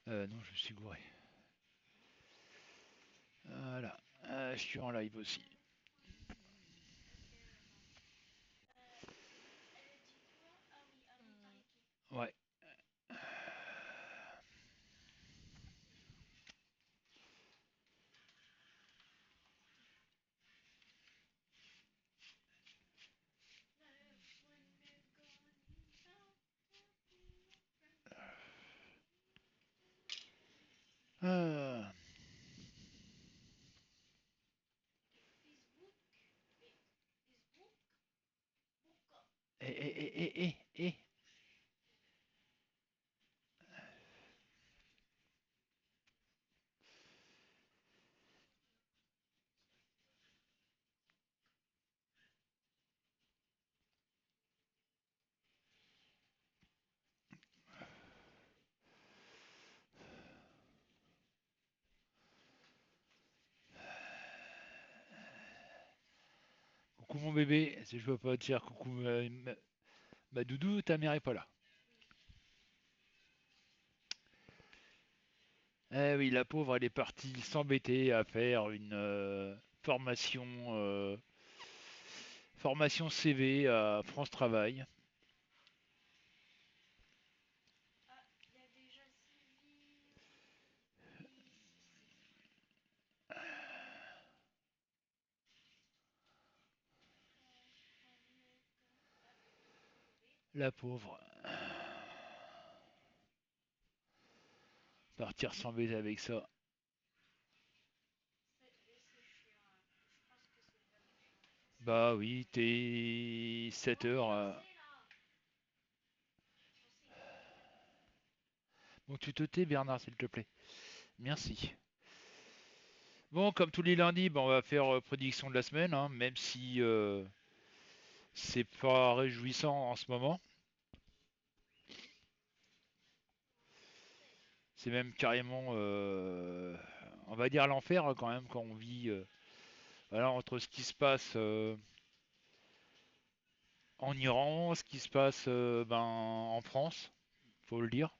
Non, je me suis gouré. Voilà. Je suis en live aussi. Ouais. Euh... Eh. Coucou mon bébé, si je peux pas te dire coucou ma doudou, ta mère est pas là. Eh oui, la pauvre, elle est partie s'embêter à faire une formation, formation CV à France Travail. La pauvre. Partir s'embêter avec ça. Bah oui, t'es 7 heures. Bon, tu te tais, Bernard, s'il te plaît. Merci. Bon, comme tous les lundis, bah, on va faire prédiction de la semaine, hein, même si c'est pas réjouissant en ce moment. C'est même carrément, on va dire l'enfer hein, quand même quand on vit, voilà, entre ce qui se passe en Iran, ce qui se passe ben, en France, faut le dire.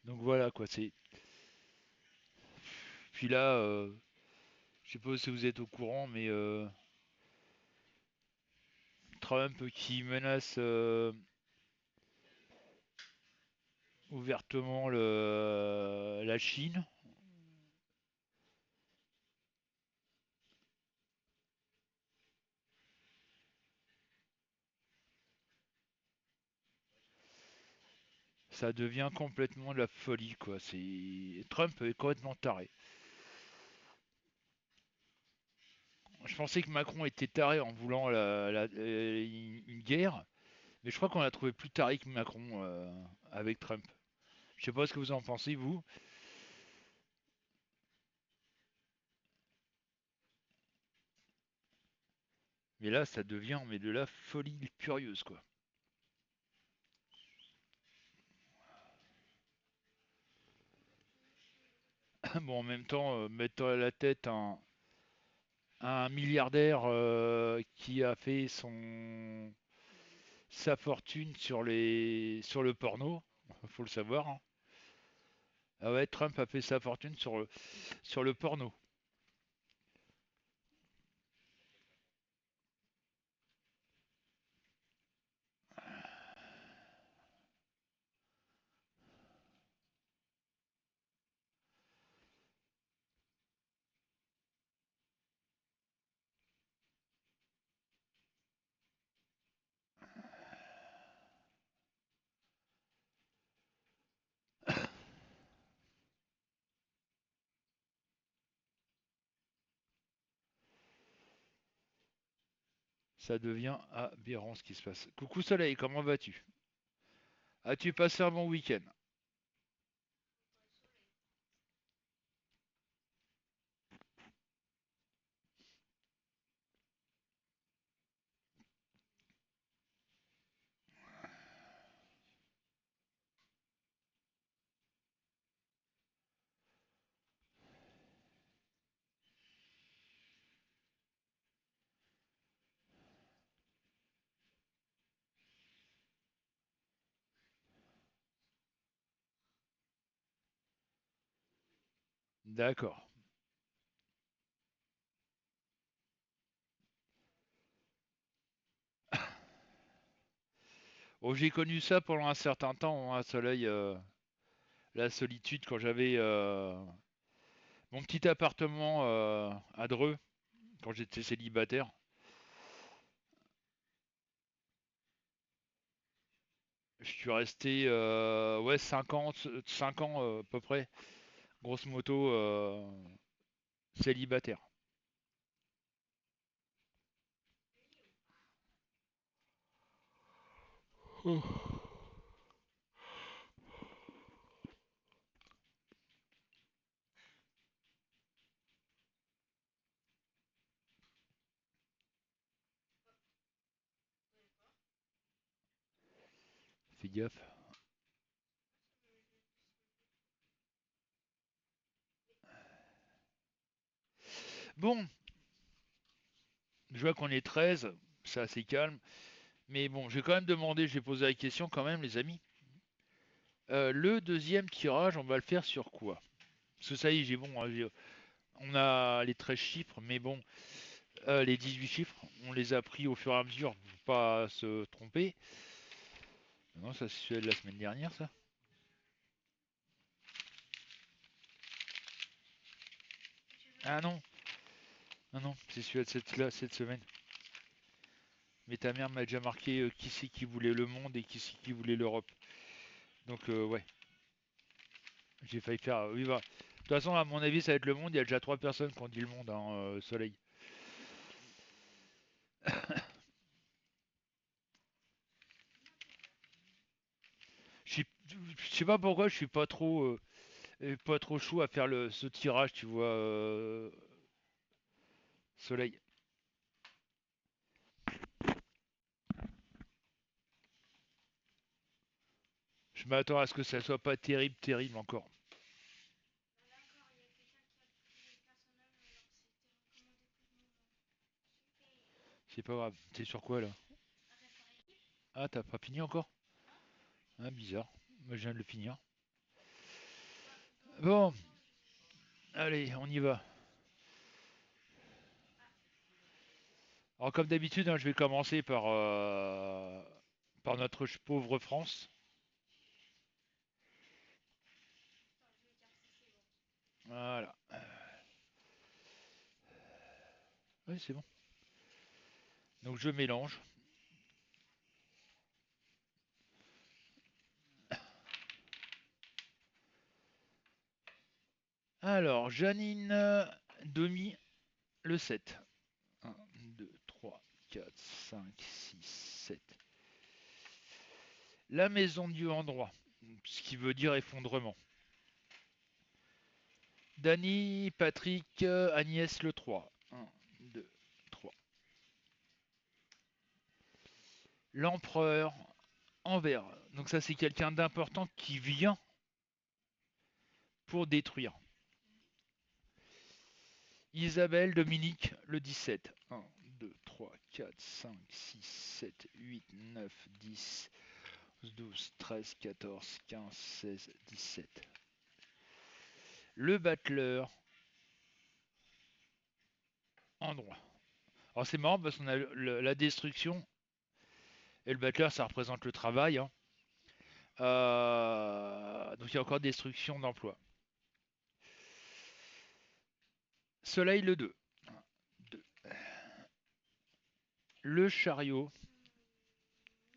Donc voilà quoi, c'est. Puis là, je sais pas si vous êtes au courant, mais Trump qui menace ouvertement la Chine. Ça devient complètement de la folie, quoi. C'est Trump est complètement taré. Je pensais que Macron était taré en voulant une guerre, mais je crois qu'on a trouvé plus taré que Macron avec Trump. Je sais pas ce que vous en pensez, vous, mais là, ça devient mais de la folie furieuse, quoi. Bon, en même temps, mettre à la tête un milliardaire qui a fait sa fortune sur le porno, faut le savoir, hein. Ah ouais, Trump a fait sa fortune sur le porno. Ça devient aberrant ce qui se passe. Coucou Soleil, comment vas-tu? As-tu passé un bon week-end? D'accord. Oh, j'ai connu ça pendant un certain temps, hein, Soleil, la solitude, quand j'avais mon petit appartement à Dreux, quand j'étais célibataire. Je suis resté ouais, 5 ans à peu près, grosso modo, célibataire. Oh, fais gaffe. Bon, je vois qu'on est 13, c'est assez calme. Mais bon, j'ai quand même demandé, j'ai posé la question quand même, les amis. Le deuxième tirage, on va le faire sur quoi? Parce que ça y est, j'ai bon, hein, on a les 13 chiffres, mais bon, les 18 chiffres, on les a pris au fur et à mesure pour pas se tromper. Non, ça c'est celui de la semaine dernière, ça. Ah non, non, non, c'est celui de cette semaine. Mais ta mère m'a déjà marqué qui c'est qui voulait le monde et qui c'est qui voulait l'Europe. Donc ouais, j'ai failli faire. Oui, bah. De toute façon, à mon avis, ça va être le monde. Il y a déjà 3 personnes qui ont dit le monde, hein, Soleil. Je suis- je sais pas pourquoi, je suis pas trop chaud à faire ce tirage, tu vois, Soleil. Je m'attends à ce que ça soit pas terrible, terrible encore. C'est pas grave. T'es sur quoi là? Ah, t'as pas fini encore? Ah, bizarre. Moi, je viens de le finir. Bon, allez, on y va. Alors, comme d'habitude, hein, je vais commencer par notre pauvre France. Voilà. Oui, c'est bon. Donc, je mélange. Alors, Janine Demi, le 7. 1, 2, 3, 4, 5, 6, 7. La maison du endroit, ce qui veut dire effondrement. Dany, Patrick, Agnès le 3. 1, 2, 3. L'empereur, Envers. Donc ça c'est quelqu'un d'important qui vient pour détruire. Isabelle, Dominique, le 17. 1, 2, 3, 4, 5, 6, 7, 8, 9, 10, 12, 13, 14, 15, 16, 17. Le battleur, endroit. Alors c'est marrant parce qu'on a la destruction et le battleur ça représente le travail, hein. Donc il y a encore destruction d'emploi. Soleil le 2. 2. Le chariot,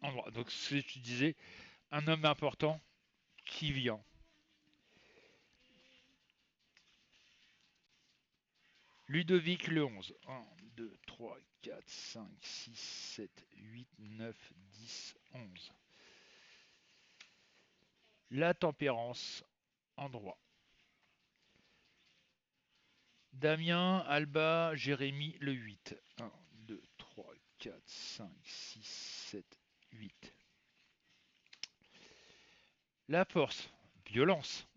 endroit. Donc ce que tu disais, un homme important qui vient. Ludovic le 11. 1, 2, 3, 4, 5, 6, 7, 8, 9, 10, 11. La tempérance en droit. Damien, Alba, Jérémy le 8. 1, 2, 3, 4, 5, 6, 7, 8. La force, violence.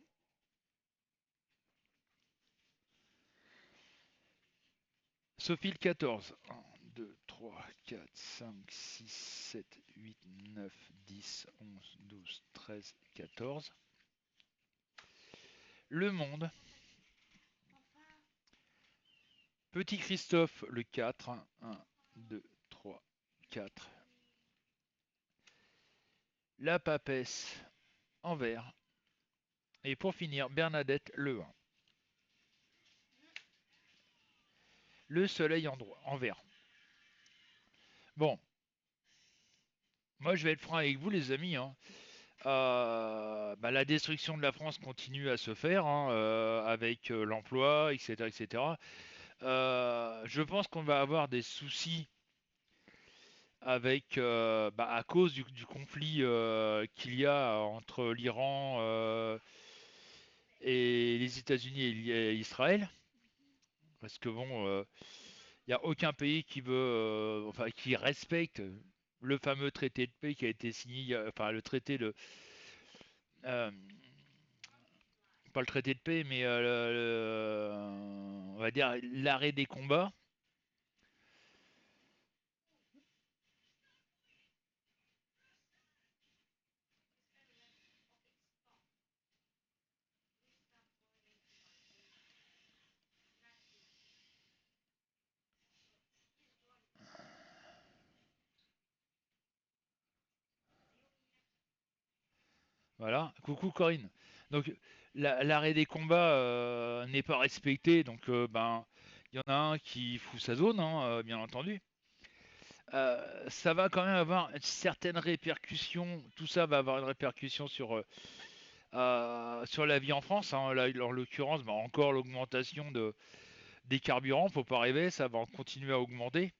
Sophie le 14. 1, 2, 3, 4, 5, 6, 7, 8, 9, 10, 11, 12, 13, 14. Le monde. Petit Christophe le 4. 1, 2, 3, 4. La papesse en vert. Et pour finir, Bernadette le 1. Le soleil en vert. Bon, moi je vais être franc avec vous les amis. Hein. La destruction de la France continue à se faire hein, avec l'emploi, etc. etc. Je pense qu'on va avoir des soucis avec, à cause du conflit qu'il y a entre l'Iran et les États-Unis et Israël. Parce que bon, il n'y a aucun pays qui veut, qui respecte le fameux traité de paix qui a été signé, enfin le traité de, euh, pas le traité de paix, mais on va dire l'arrêt des combats. Voilà. Coucou Corinne. Donc l'arrêt des combats n'est pas respecté, donc il y en a un qui fout sa zone, hein, bien entendu. Ça va quand même avoir certaines répercussions. Tout ça va avoir une répercussion sur la vie en France. Hein. Là, en l'occurrence, encore l'augmentation des carburants. Faut pas rêver, ça va continuer à augmenter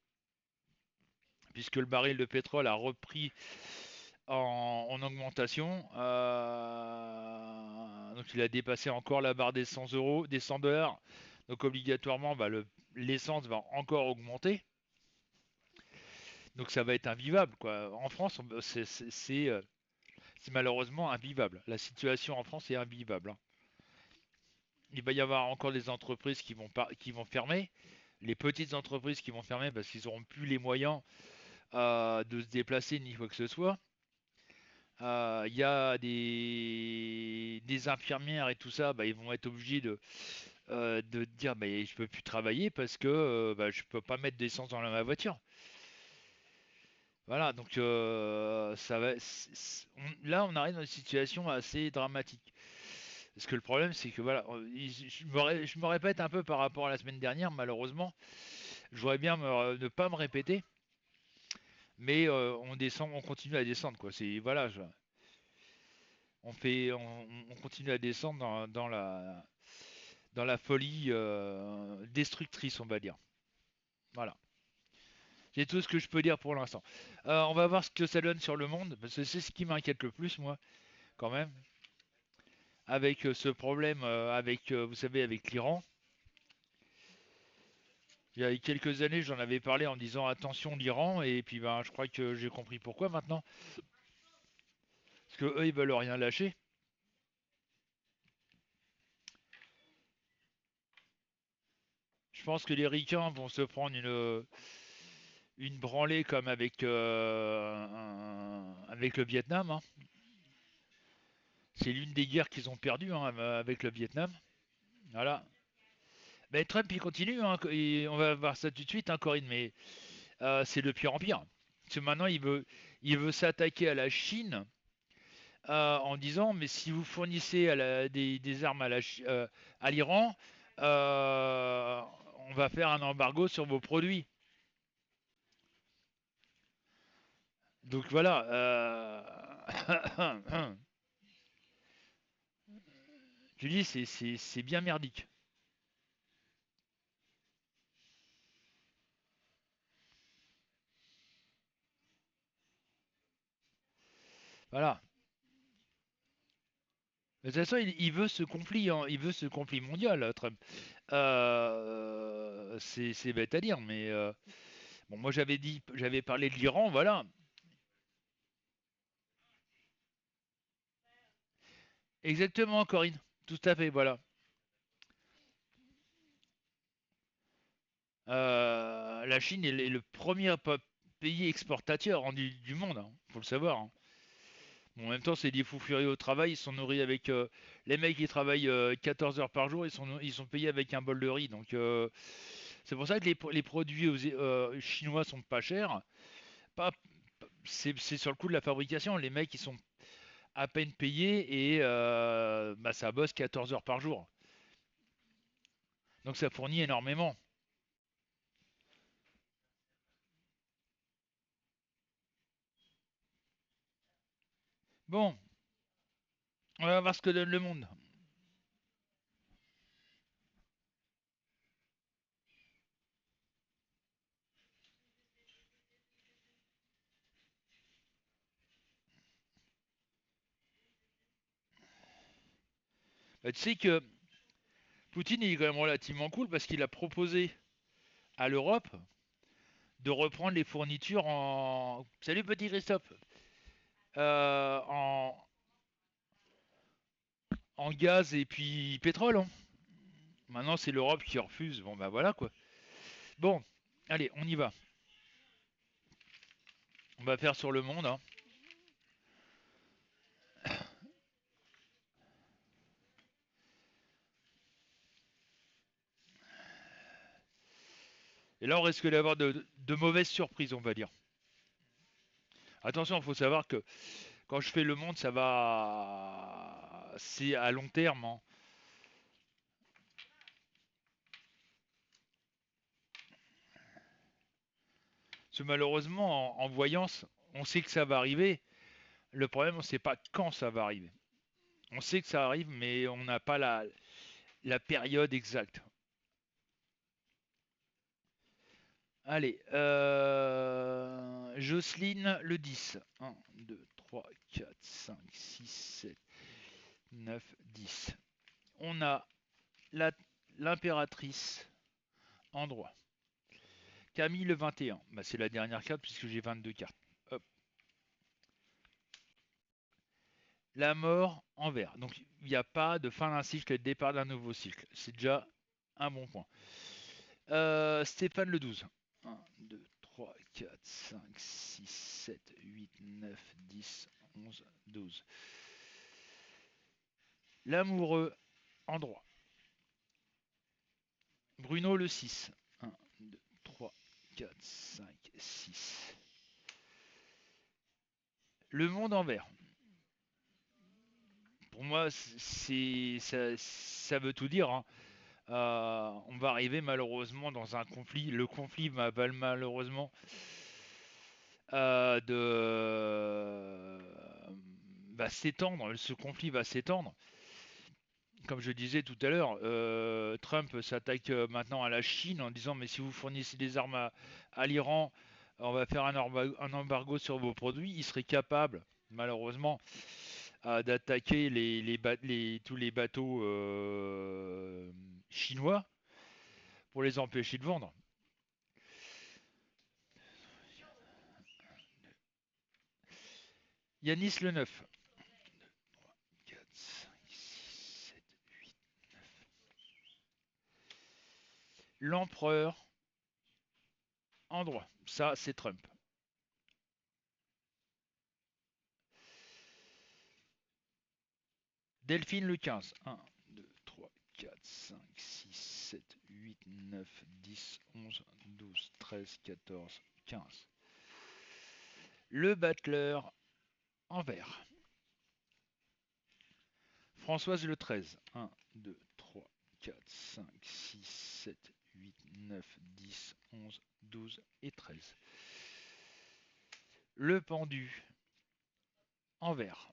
puisque le baril de pétrole a repris en augmentation. Donc il a dépassé encore la barre des 100 euros, des 100 dollars. Donc obligatoirement, l'essence va encore augmenter. Donc ça va être invivable, quoi. En France, c'est malheureusement invivable. La situation en France est invivable. Hein. Il va y avoir encore des entreprises qui vont fermer. Les petites entreprises qui vont fermer parce qu'ils n'auront plus les moyens de se déplacer ni quoi que ce soit. Il y a des infirmières et tout ça, ils vont être obligés de dire je peux plus travailler parce que je peux pas mettre d'essence dans ma voiture. Voilà, donc ça va. Là, on arrive dans une situation assez dramatique. Parce que le problème, c'est que voilà, je me répète un peu par rapport à la semaine dernière, malheureusement. Je voudrais bien ne pas me répéter, mais on descend, on continue à descendre, quoi. C'est voilà, on continue à descendre dans la folie destructrice, on va dire. Voilà. C'est tout ce que je peux dire pour l'instant. On va voir ce que ça donne sur le monde, parce que c'est ce qui m'inquiète le plus, moi, quand même, avec ce problème, vous savez, avec l'Iran. Il y a quelques années, j'en avais parlé en disant attention l'Iran, et puis je crois que j'ai compris pourquoi maintenant. Parce que eux, ils veulent rien lâcher. Je pense que les ricains vont se prendre une branlée comme avec le Vietnam. Hein. C'est l'une des guerres qu'ils ont perdues hein, avec le Vietnam. Voilà. Ben, Trump, il continue. Hein, et on va voir ça tout de suite, hein, Corinne, mais c'est de pire en pire. Parce que maintenant, il veut s'attaquer à la Chine en disant mais si vous fournissez des armes à l'Iran, euh, on va faire un embargo sur vos produits. Donc voilà. Je dis c'est bien merdique. Voilà. De toute façon, il veut ce conflit, hein, il veut ce conflit mondial, Trump. C'est bête à dire, mais bon, moi j'avais parlé de l'Iran, voilà. Exactement, Corinne. Tout à fait, voilà. La Chine est le premier pays exportateur hein, du monde, hein, faut le savoir. Hein. Bon, en même temps, c'est des fous furieux au travail, ils sont nourris avec les mecs qui travaillent 14 heures par jour, ils sont payés avec un bol de riz. Donc c'est pour ça que les produits chinois sont pas chers. Pas, c'est sur le coût de la fabrication. Les mecs ils sont à peine payés et bah, ça bosse 14 heures par jour. Donc ça fournit énormément. Bon, on va voir ce que donne le monde. Bah, tu sais que Poutine il est quand même relativement cool parce qu'il a proposé à l'Europe de reprendre les fournitures en. Salut petit Christophe. Euh, en, en gaz et puis pétrole. Hein. Maintenant c'est l'Europe qui refuse. Bon bah voilà quoi. Bon, allez, on y va. On va faire sur le monde. Hein. Et là on risque d'avoir de mauvaises surprises, on va dire. Attention, il faut savoir que quand je fais le monde, ça va. C'est à long terme. Hein. Parce que malheureusement, en voyance, on sait que ça va arriver. Le problème, on ne sait pas quand ça va arriver. On sait que ça arrive, mais on n'a pas la période exacte. Allez, Jocelyne le 10. 1, 2, 3, 4, 5, 6, 7, 9, 10. On a la- l'impératrice en droit. Camille le 21. Bah, c'est la dernière carte puisque j'ai 22 cartes. Hop. La mort en vert. Donc il n'y a pas de fin d'un cycle et de départ d'un nouveau cycle. C'est déjà un bon point. Stéphane le 12. 1, 2, 3, 4, 5, 6, 7, 8, 9, 10, 11, 12. L'amoureux en droit. Bruno le 6. 1, 2, 3, 4, 5, 6. Le monde en vert. Pour moi, ça veut tout dire. Hein. On va arriver malheureusement dans un conflit. Le conflit va malheureusement va s'étendre. Ce conflit va s'étendre. Comme je disais tout à l'heure, Trump s'attaque maintenant à la Chine en disant mais si vous fournissez des armes à l'Iran, on va faire un embargo sur vos produits. Il serait capable, malheureusement, d'attaquer tous les bateaux chinois pour les empêcher de vendre. Yanis le 9. 4, 5, 6, 7, 8. L'empereur en droit. Ça, c'est Trump. Delphine le 15. 1, 2, 3, 4, 5, 6, 7, 8, 9, 10, 11, 12, 13, 14, 15. Le battleur en vert. Françoise le 13. 1, 2, 3, 4, 5, 6, 7, 8, 9, 10, 11, 12 et 13. Le pendu en vert.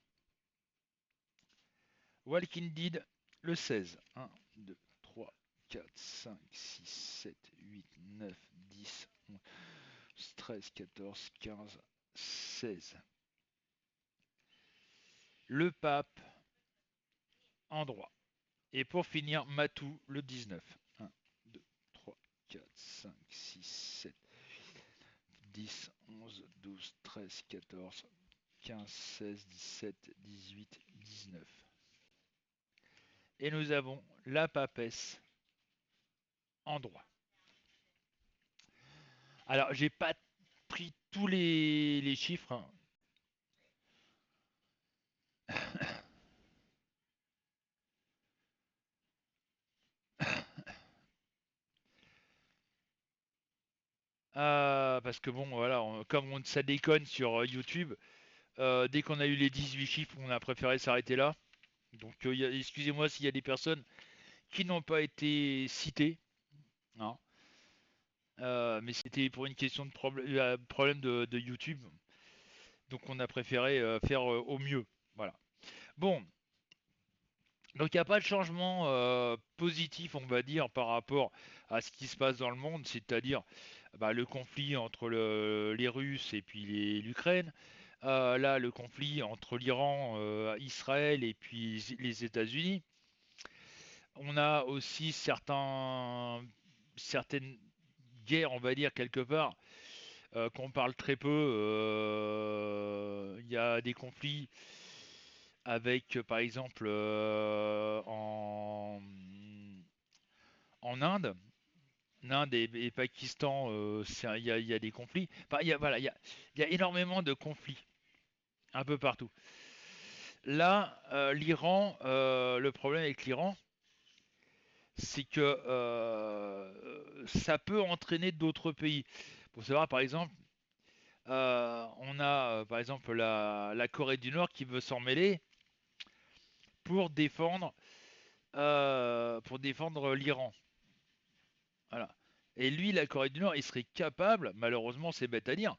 Walking Dead le 16. 1, 2, 3, 4, 5, 6, 7, 8, 9, 10, 11, 13, 14, 15, 16. le pape en droit. Et pour finir, Matou le 19. 1, 2, 3, 4, 5, 6, 7, 10, 11, 12, 13, 14, 15, 16, 17, 18, 19. Et nous avons la papesse en droit. Alors, j'ai pas pris tous les chiffres, hein. Parce que bon, voilà, ça déconne sur YouTube, dès qu'on a eu les 18 chiffres, on a préféré s'arrêter là. Donc, excusez-moi s'il y a des personnes qui n'ont pas été citées, hein. Mais c'était pour une question de problème de YouTube. Donc, on a préféré faire au mieux. Voilà. Bon, donc il n'y a pas de changement positif, on va dire, par rapport à ce qui se passe dans le monde, c'est-à-dire bah, le conflit entre les Russes et puis l'Ukraine. Là, le conflit entre l'Iran, Israël et puis les États-Unis. On a aussi certaines guerres, on va dire, quelque part, qu'on parle très peu. Il y a des conflits avec, par exemple, en Inde. Inde et Pakistan, il y a des conflits. Enfin, voilà, il y a énormément de conflits un peu partout. Là, l'Iran, le problème avec l'Iran, c'est que ça peut entraîner d'autres pays. Pour savoir, par exemple, on a par exemple la Corée du Nord qui veut s'en mêler pour défendre l'Iran. Voilà. Et lui, la Corée du Nord, il serait capable, malheureusement c'est bête à dire,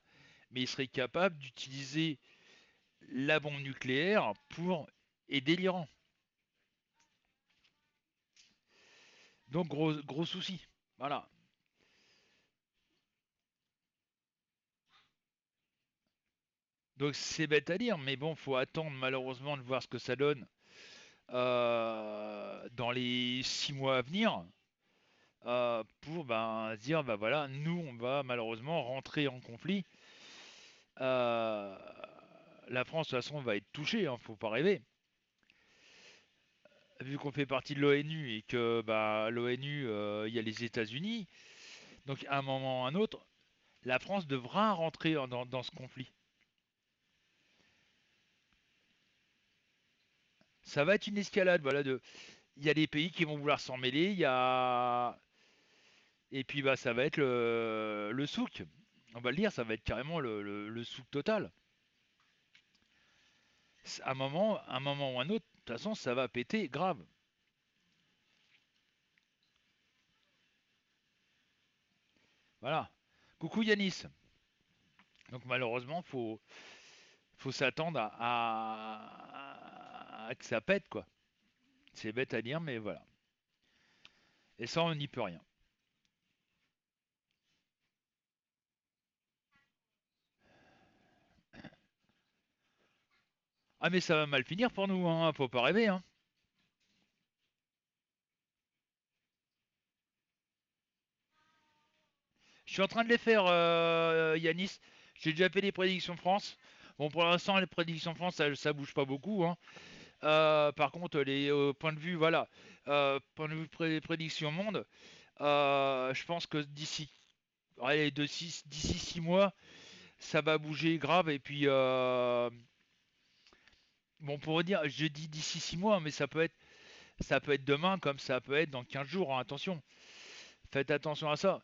mais il serait capable d'utiliser la bombe nucléaire pour aider l'Iran. Donc gros souci. Voilà. Donc c'est bête à dire, mais bon, faut attendre malheureusement de voir ce que ça donne dans les 6 mois à venir pour ben, se dire, bah voilà, nous on va malheureusement rentrer en conflit. Euh, la France de toute façon va être touchée, hein, faut pas rêver. Vu qu'on fait partie de l'ONU et que bah, l'ONU, il y a les États-Unis, donc à un moment ou à un autre, la France devra rentrer dans ce conflit. Ça va être une escalade, voilà. Il y a des pays qui vont vouloir s'en mêler, et puis bah ça va être le souk. On va le dire, ça va être carrément le souk total. À un moment ou un autre, de toute façon, ça va péter grave. Voilà. Coucou Yanis. Donc malheureusement, faut s'attendre à que ça pète, quoi. C'est bête à dire, mais voilà. Et ça, on n'y peut rien. Ah, mais ça va mal finir pour nous, hein. Faut pas rêver, hein. Je suis en train de les faire, Yanis. J'ai déjà fait les prédictions France. Bon, pour l'instant, les prédictions France, ça bouge pas beaucoup, hein. Par contre, les points de vue, voilà, point de vue prédiction monde, je pense que allez, d'ici 6 mois, ça va bouger grave. Et puis, bon, pour dire, je dis d'ici 6 mois, mais ça peut être demain comme ça peut être dans 15 jours, hein, attention. Faites attention à ça.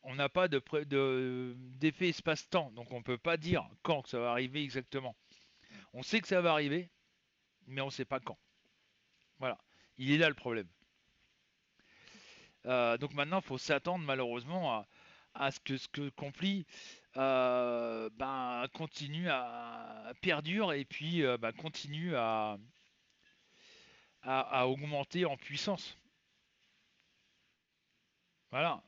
On n'a pas d'effet espace-temps, donc on ne peut pas dire quand que ça va arriver exactement. On sait que ça va arriver, mais on ne sait pas quand. Voilà. Il est là le problème. Donc maintenant, il faut s'attendre malheureusement à ce que le conflit ben, continue à perdure et puis ben, continue à augmenter en puissance. Voilà.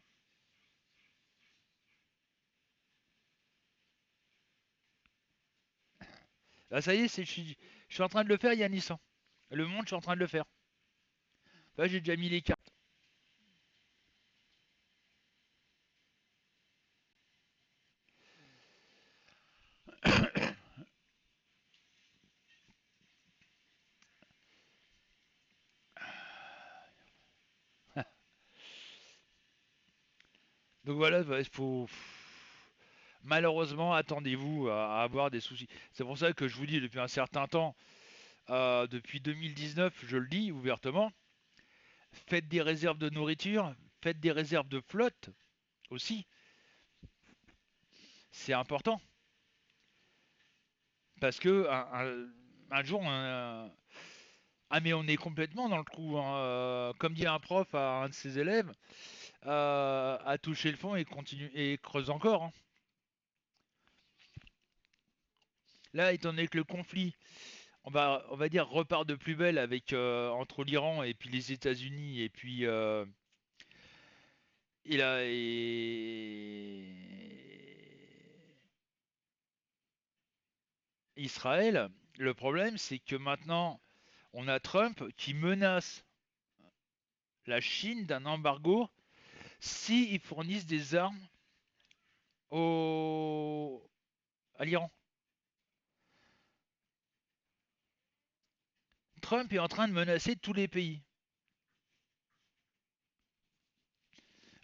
Là, ça y est, je suis en train de le faire, Yanis, hein. Le monde, je suis en train de le faire. Là, j'ai déjà mis les cartes. Donc voilà, il faut. Malheureusement, attendez-vous à avoir des soucis. C'est pour ça que je vous dis depuis un certain temps, depuis 2019, je le dis ouvertement, faites des réserves de nourriture, faites des réserves de flotte aussi, c'est important. Parce que un jour, ah mais on est complètement dans le trou, hein. Comme dit un prof à un de ses élèves, à toucher le fond et continue et creuse encore, hein. Là, étant donné que le conflit, on va dire, repart de plus belle avec entre l'Iran et puis les États-Unis et puis il a Israël. Le problème, c'est que maintenant, on a Trump qui menace la Chine d'un embargo si ils fournissent des armes au... à l'Iran. Trump est en train de menacer tous les pays.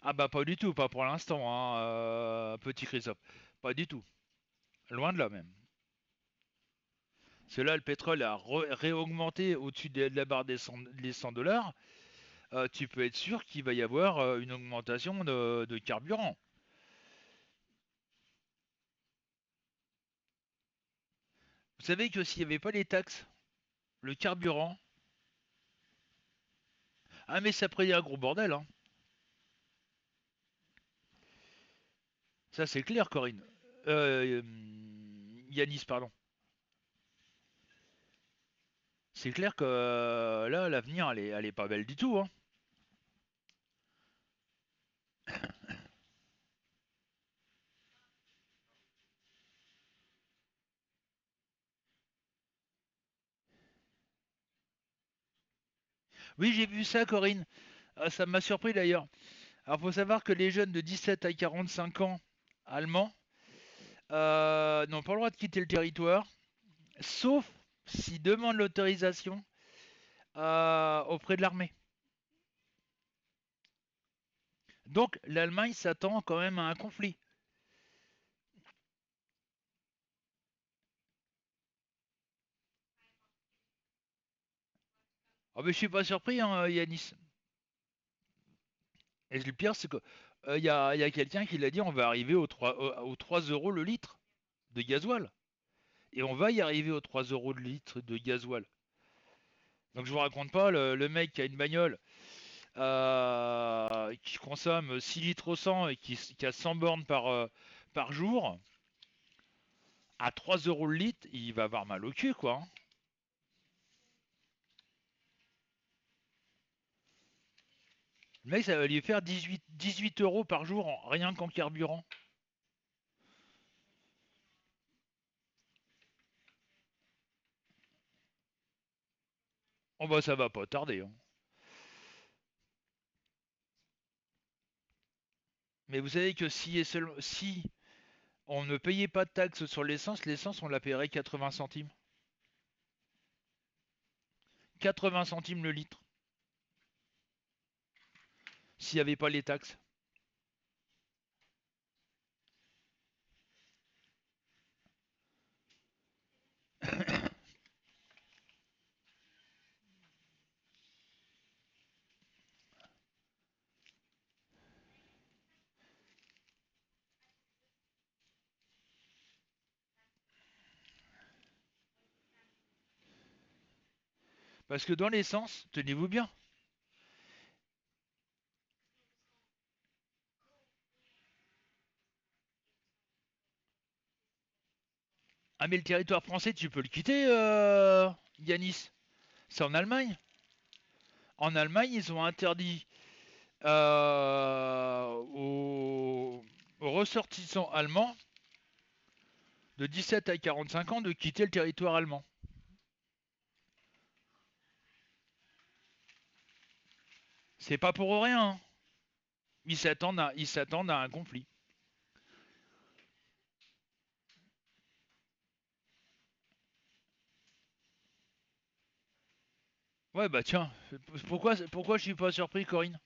Ah bah pas du tout, pas pour l'instant, hein, petit Christophe. Pas du tout. Loin de là même. Parce que là, le pétrole a réaugmenté au-dessus de la barre des 100 dollars. Tu peux être sûr qu'il va y avoir une augmentation de carburant. Vous savez que s'il n'y avait pas les taxes, le carburant... Ah mais ça ferait un gros bordel, hein. Ça c'est clair, Corinne. Yanis, pardon. C'est clair que là, l'avenir, elle est pas belle du tout, hein. Oui, j'ai vu ça, Corinne. Ah, ça m'a surpris d'ailleurs. Alors, faut savoir que les jeunes de 17 à 45 ans allemands n'ont pas le droit de quitter le territoire, sauf s'ils demandent l'autorisation auprès de l'armée. Donc, l'Allemagne s'attend quand même à un conflit. Ah, mais je suis pas surpris, hein, Yanis. Et le pire, c'est que y a quelqu'un qui l'a dit, on va arriver aux 3 euros le litre de gasoil. Et on va y arriver aux 3 euros le litre de gasoil. Donc je vous raconte pas, le mec qui a une bagnole qui consomme 6 litres au 100 et qui a 100 bornes par jour, à 3 euros le litre, il va avoir mal au cul, quoi, hein. Le mec, ça va lui faire 18 euros par jour, rien qu'en carburant. Oh bah ça va pas tarder, hein. Mais vous savez que si on ne payait pas de taxes sur l'essence on la paierait 80 centimes. 80 centimes le litre, s'il n'y avait pas les taxes. Parce que dans l'essence, tenez-vous bien. Ah mais le territoire français, tu peux le quitter, Yanis. C'est en Allemagne. En Allemagne, ils ont interdit aux ressortissants allemands de 17 à 45 ans de quitter le territoire allemand. C'est pas pour rien, hein. Ils s'attendent à un conflit. Ouais, bah tiens, pourquoi je suis pas surpris, Corinne?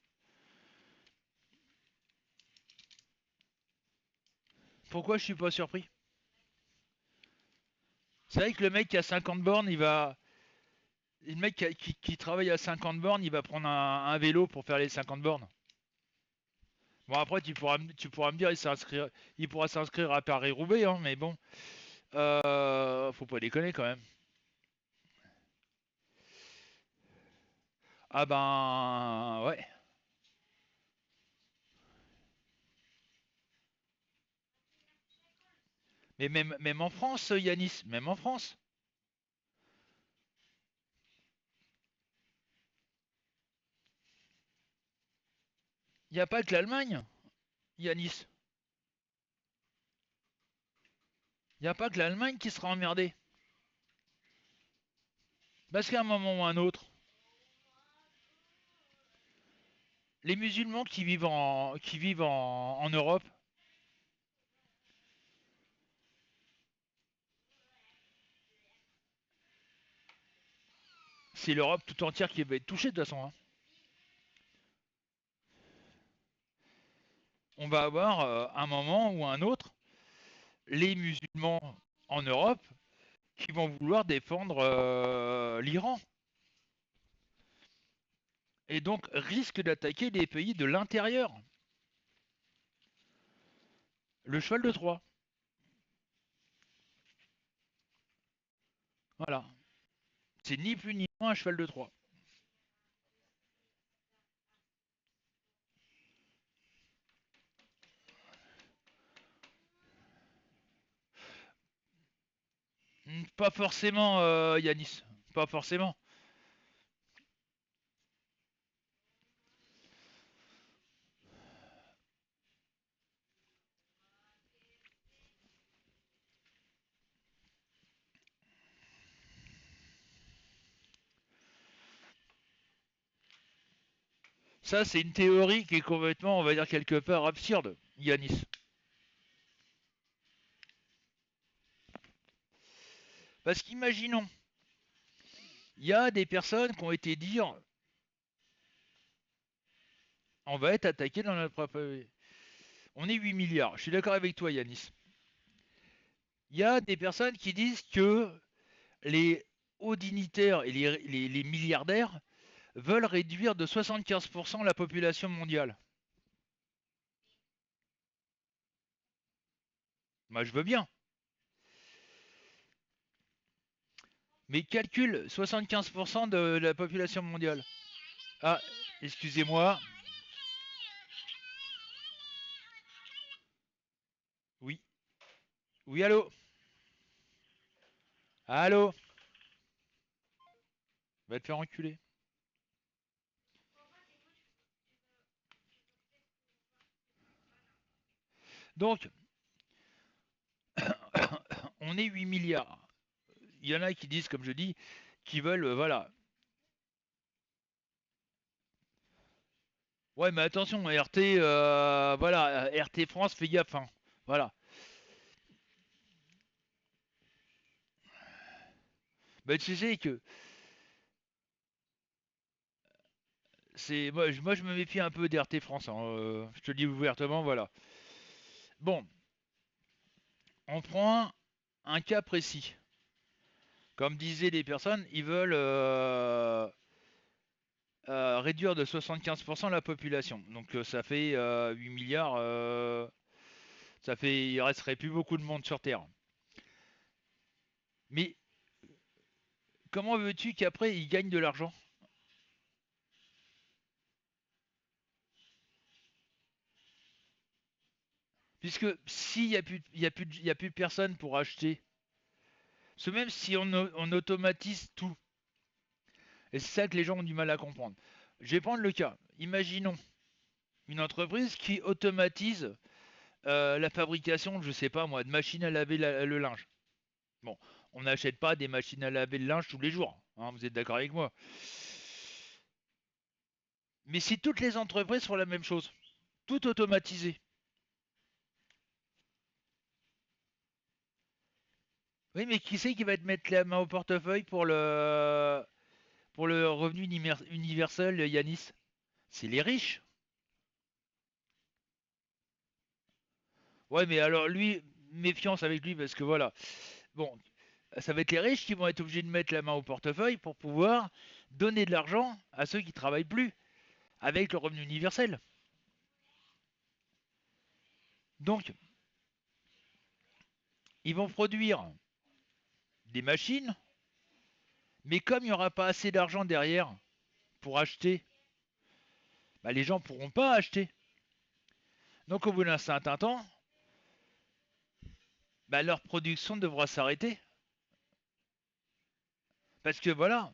Pourquoi je suis pas surpris? C'est vrai que le mec qui a 50 bornes, le mec qui travaille à 50 bornes, il va prendre un vélo pour faire les 50 bornes. Bon, après, tu pourras me dire, il pourra s'inscrire à Paris-Roubaix, hein, mais bon, faut pas déconner quand même. Ah ben, ouais. Mais même en France, Yanis, même en France, il n'y a pas que l'Allemagne, Yanis. Il n'y a pas que l'Allemagne qui sera emmerdée. Parce qu'à un moment ou un autre, les musulmans qui vivent en Europe, c'est l'Europe tout entière qui va être touchée de toute façon, hein. On va avoir un moment ou un autre les musulmans en Europe qui vont vouloir défendre l'Iran et donc risquent d'attaquer les pays de l'intérieur. Le cheval de Troie. Voilà. C'est ni plus ni moins un cheval de Troie. Pas forcément, Yanis. Pas forcément. Ça, c'est une théorie qui est complètement, on va dire, quelque part absurde, Yanis. Parce qu'imaginons, il y a des personnes qui ont été dire on va être attaqué dans notre propre. On est 8 milliards. Je suis d'accord avec toi, Yanis. Il y a des personnes qui disent que les hauts dignitaires et les milliardaires veulent réduire de 75% la population mondiale. Moi, je veux bien. Mais calcule 75% de la population mondiale. Ah, excusez-moi. Oui. Oui, allô. Allô. Va te faire enculer. Donc, on est 8 milliards. Il y en a qui disent, comme je dis, qui veulent, voilà. Ouais, mais attention, RT, voilà, RT France, fais gaffe, hein. Voilà. Ben, tu sais que moi, je me méfie un peu d'RT France, hein, je te le dis ouvertement, voilà. Bon, on prend un cas précis. Comme disaient les personnes, ils veulent réduire de 75% la population. Donc ça fait 8 milliards, il resterait plus beaucoup de monde sur Terre. Mais comment veux-tu qu'après ils gagnent de l'argent? Puisque s'il n'y a plus, il y a plus de personnes pour acheter, parce que même si on automatise tout, et c'est ça que les gens ont du mal à comprendre. Je vais prendre le cas. Imaginons une entreprise qui automatise La fabrication, je sais pas moi, de machines à laver le linge. Bon, on n'achète pas des machines à laver le linge tous les jours, hein, vous êtes d'accord avec moi. Mais si toutes les entreprises font la même chose, tout automatisé, oui, mais qui c'est qui va te mettre la main au portefeuille pour le revenu universel, Yanis? C'est les riches. Ouais, mais alors lui, méfiance avec lui parce que voilà. Bon, ça va être les riches qui vont être obligés de mettre la main au portefeuille pour pouvoir donner de l'argent à ceux qui travaillent plus avec le revenu universel. Donc, ils vont produire des machines, mais comme il n'y aura pas assez d'argent derrière pour acheter, bah, les gens ne pourront pas acheter. Donc, au bout d'un certain temps, bah, leur production devra s'arrêter. Parce que voilà,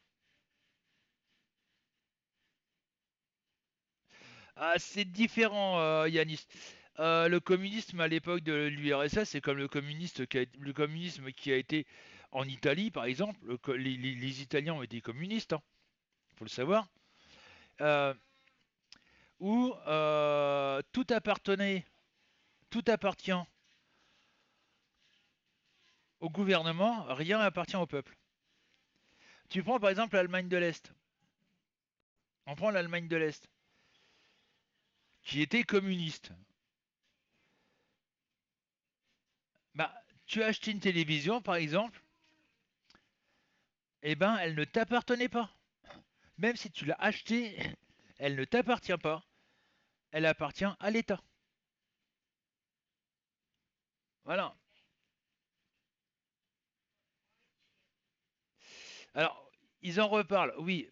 ah, c'est différent, Yanis. Le communisme à l'époque de l'URSS, c'est comme le communisme qui a été en Italie, par exemple. Les Italiens ont été communistes, hein, faut le savoir. Euh, où tout appartient au gouvernement, rien n'appartient au peuple. Tu prends par exemple l'Allemagne de l'Est. On prend l'Allemagne de l'Est, qui était communiste. Bah, tu as acheté une télévision, par exemple, eh ben, elle ne t'appartenait pas. Même si tu l'as achetée, elle ne t'appartient pas. Elle appartient à l'État. Voilà. Alors, ils en reparlent, oui,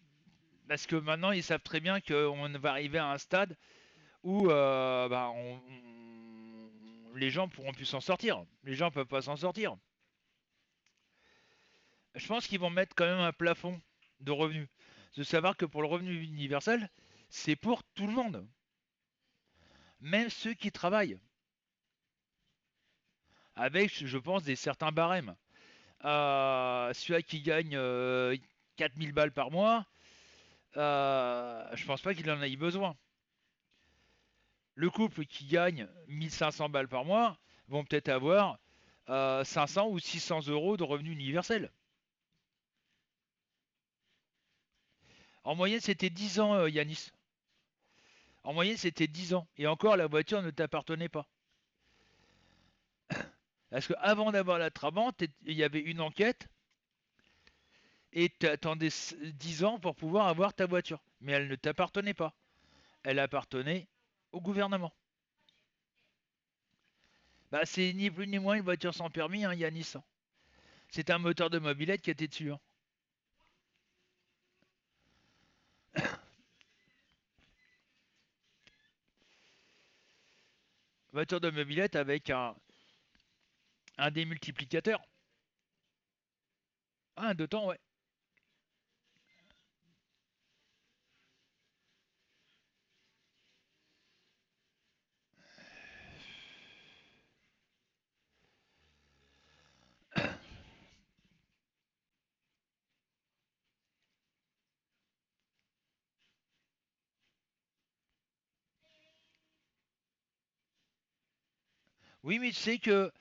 parce que maintenant, ils savent très bien qu'on va arriver à un stade où bah, les gens pourront plus s'en sortir. Les gens peuvent pas s'en sortir. Je pense qu'ils vont mettre quand même un plafond de revenus. De savoir que pour le revenu universel, c'est pour tout le monde, même ceux qui travaillent, avec, je pense, des certains barèmes. Celui qui gagne 4000 balles par mois, je pense pas qu'il en ait besoin. Le couple qui gagne 1500 balles par mois vont peut-être avoir 500 ou 600 euros de revenu universel. En moyenne, c'était 10 ans, Yanis. En moyenne, c'était 10 ans. Et encore, la voiture ne t'appartenait pas. Parce qu'avant d'avoir la Trabant, il y avait une enquête et tu attendais 10 ans pour pouvoir avoir ta voiture. Mais elle ne t'appartenait pas. Elle appartenait au gouvernement. Bah, c'est ni plus ni moins une voiture sans permis, hein, Yanis. C'est un moteur de mobilette qui était dessus, hein. Voiture de mobilette avec un démultiplicateur. Ah, un de temps, ouais. Oui, mais tu sais que.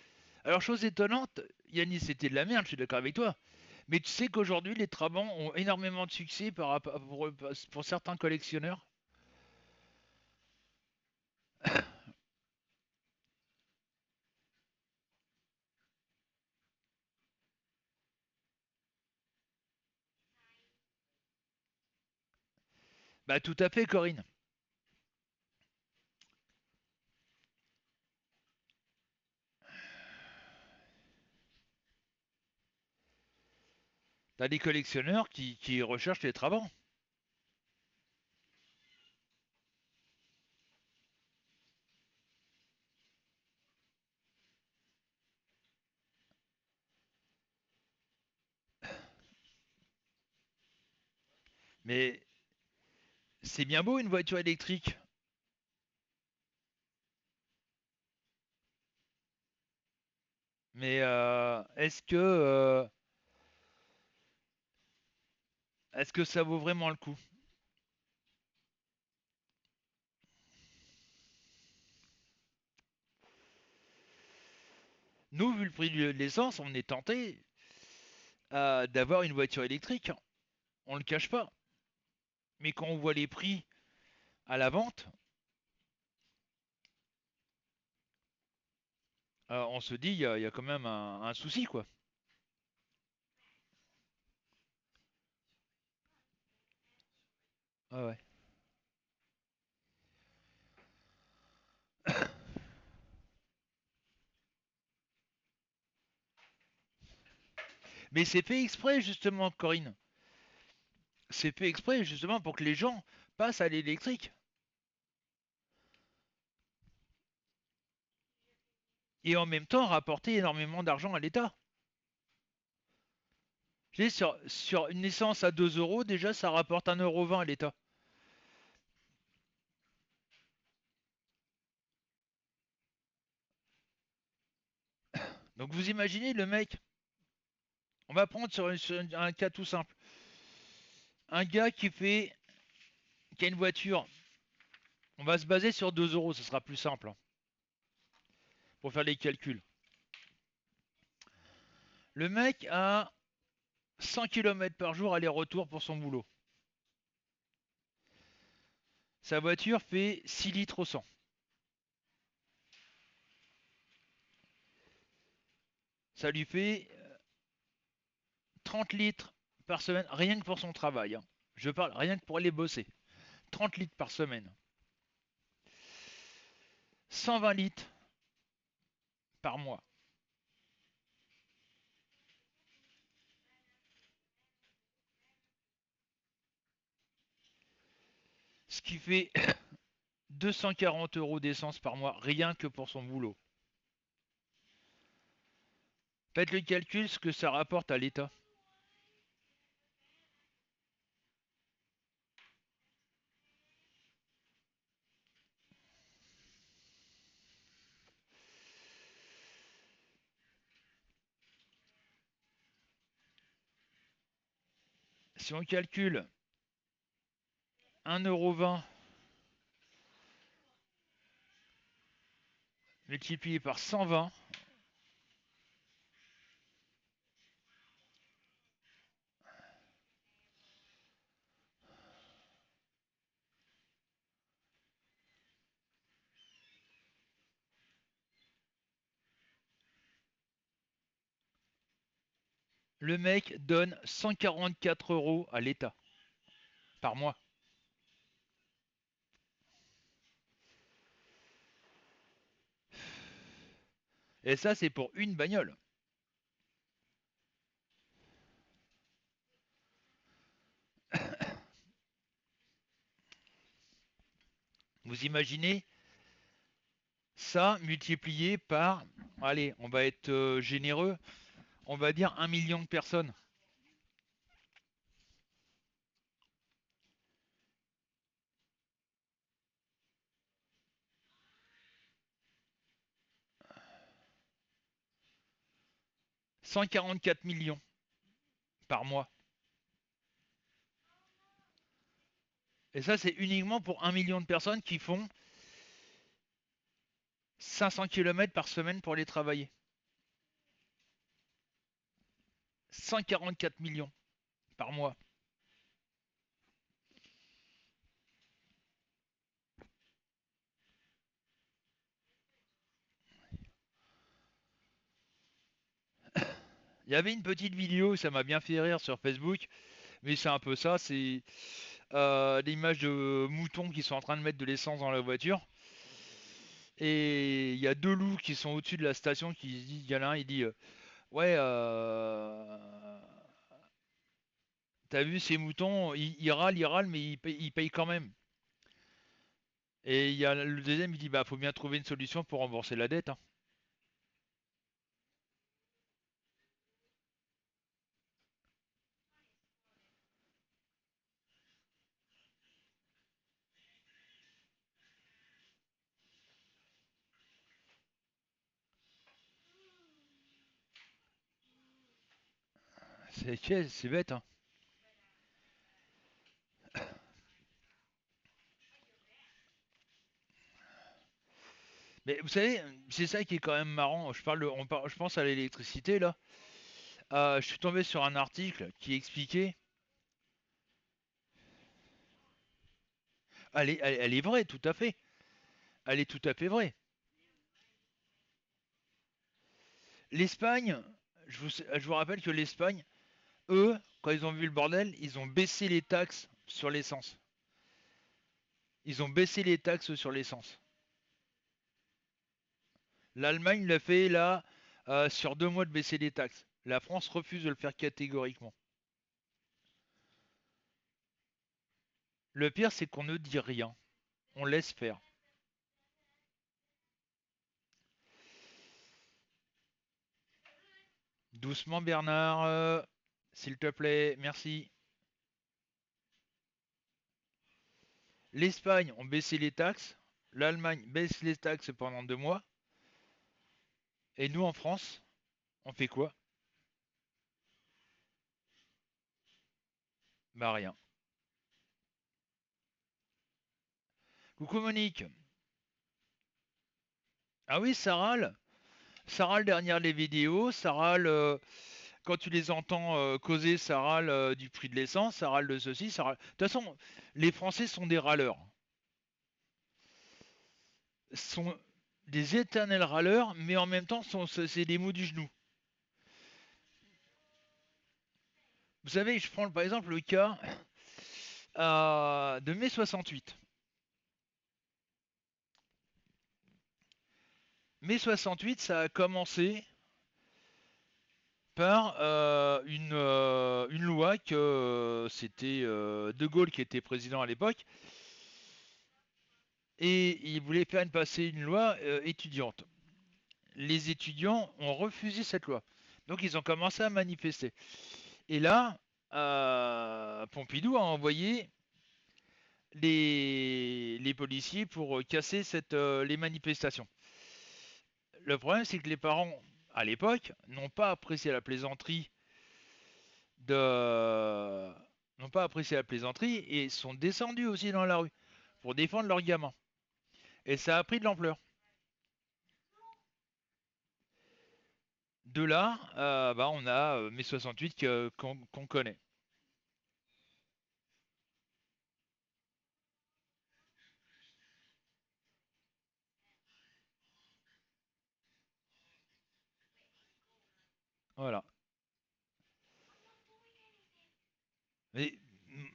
Alors, chose étonnante, Yanis, c'était de la merde, je suis d'accord avec toi. Mais tu sais qu'aujourd'hui, les Trabants ont énormément de succès pour certains collectionneurs. Bah, tout à fait, Corinne. T'as des collectionneurs qui recherchent les Trabants. Mais c'est bien beau une voiture électrique. Mais est-ce que ça vaut vraiment le coup? Nous, vu le prix de l'essence, on est tenté d'avoir une voiture électrique, hein. On le cache pas. Mais quand on voit les prix à la vente, on se dit il y a quand même un souci, quoi. Ah ouais. Mais c'est fait exprès, justement, Corinne. C'est fait exprès, justement, pour que les gens passent à l'électrique. Et en même temps, rapporter énormément d'argent à l'État. Tu sais, sur une essence à 2 euros, déjà, ça rapporte 1,20 € à l'État. Donc vous imaginez le mec, on va prendre sur un cas tout simple. Un gars qui a une voiture, on va se baser sur 2 euros, ce sera plus simple, hein, pour faire les calculs. Le mec a 100 km par jour aller-retour pour son boulot. Sa voiture fait 6 litres au 100. Ça lui fait 30 litres par semaine, rien que pour son travail, hein. Je parle rien que pour aller bosser. 30 litres par semaine. 120 litres par mois. Ce qui fait 240 € d'essence par mois, rien que pour son boulot. Faites le calcul ce que ça rapporte à l'État. Si on calcule 1,20 € multiplié par 120, le mec donne 144 € à l'État par mois. Et ça, c'est pour une bagnole. Vous imaginez ça multiplié par, allez, on va être généreux, on va dire 1 million de personnes. 144 millions par mois. Et ça, c'est uniquement pour 1 million de personnes qui font 500 km par semaine pour aller travailler. 144 millions par mois. Il y avait une petite vidéo, ça m'a bien fait rire sur Facebook, mais c'est un peu ça, c'est l'image de moutons qui sont en train de mettre de l'essence dans la voiture. Et il y a deux loups qui sont au-dessus de la station qui se disent, il y en a un, il dit ouais, t'as vu ces moutons, ils râlent, mais ils payent quand même. Et il y a le deuxième, il dit bah faut bien trouver une solution pour rembourser la dette, hein. C'est bête, hein. Mais vous savez, c'est ça qui est quand même marrant. Je pense à l'électricité là. Je suis tombé sur un article qui expliquait. Elle est vraie, tout à fait. Elle est tout à fait vraie. L'Espagne, je vous rappelle que l'Espagne, eux, quand ils ont vu le bordel, ils ont baissé les taxes sur l'essence. Ils ont baissé les taxes sur l'essence. L'Allemagne l'a fait là, sur 2 mois de baisser les taxes. La France refuse de le faire catégoriquement. Le pire, c'est qu'on ne dit rien. On laisse faire. Doucement, Bernard, s'il te plaît, merci. L'Espagne ont baissé les taxes. L'Allemagne baisse les taxes pendant 2 mois. Et nous, en France, on fait quoi? Bah rien. Coucou Monique. Ah oui, ça râle. Ça râle derrière les vidéos. Ça râle quand tu les entends causer. Ça râle du prix de l'essence. Ça râle de ceci. Ça râle. De toute façon, les Français sont des râleurs. Sont des éternels râleurs, mais en même temps, c'est des mots du genou. Vous savez, je prends par exemple le cas de mai 68. Mai 68, ça a commencé par une loi que c'était De Gaulle qui était président à l'époque, et il voulait faire passer une loi étudiante. Les étudiants ont refusé cette loi. Donc ils ont commencé à manifester. Et là, Pompidou a envoyé les policiers pour casser les manifestations. Le problème, c'est que les parents, à l'époque, n'ont pas apprécié la plaisanterie de n'ont pas apprécié la plaisanterie et sont descendus aussi dans la rue pour défendre leurs gamins. Et ça a pris de l'ampleur. De là, bah, on a mai 68 qu'on connaît. Voilà. Mais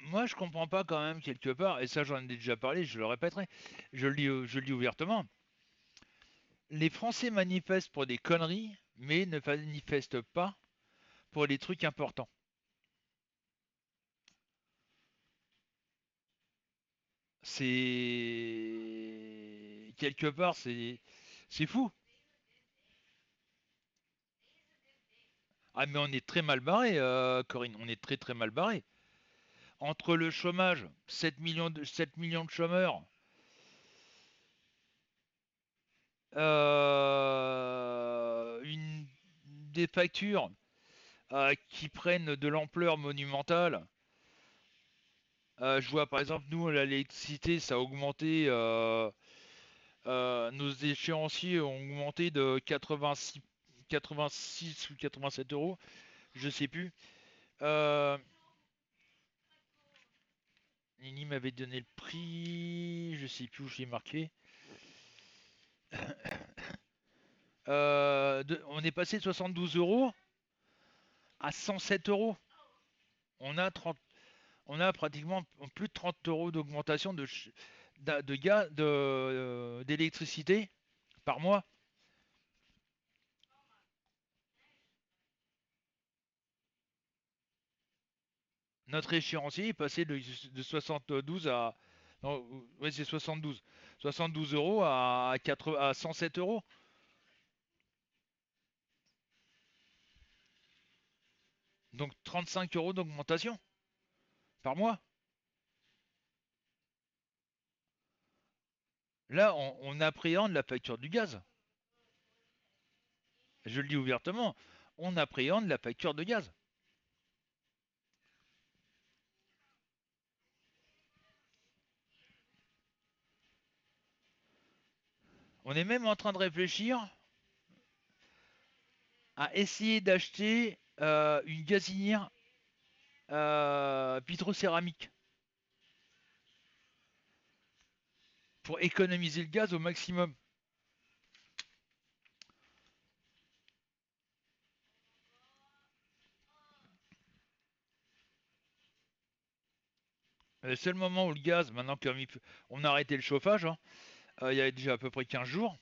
moi, je comprends pas quand même quelque part, et ça j'en ai déjà parlé, je le répéterai, je le dis ouvertement. Les Français manifestent pour des conneries, mais ne manifestent pas pour des trucs importants. C'est quelque part, c'est fou. Ah mais on est très mal barré, Corinne, on est très très mal barré. Entre le chômage, 7 millions de chômeurs, des factures qui prennent de l'ampleur monumentale. Je vois par exemple, nous, l'électricité, ça a augmenté, nos échéanciers ont augmenté de 86 ou 87 euros, je sais plus. Euh, Nini m'avait donné le prix, je sais plus où je l'ai marqué. On est passé de 72 euros à 107 euros. On a 30, on a pratiquement plus de 30 euros d'augmentation de gaz, d'électricité par mois. Notre échéancier est passé de 72 à. Non, ouais, c'est 72. 72 euros à 107 euros. Donc 35 euros d'augmentation par mois. Là, on appréhende la facture du gaz. Je le dis ouvertement, on appréhende la facture de gaz. On est même en train de réfléchir à essayer d'acheter une gazinière vitrocéramique pour économiser le gaz au maximum. Le seul moment où le gaz, maintenant qu'on a arrêté le chauffage, hein, il y a déjà à peu près 15 jours,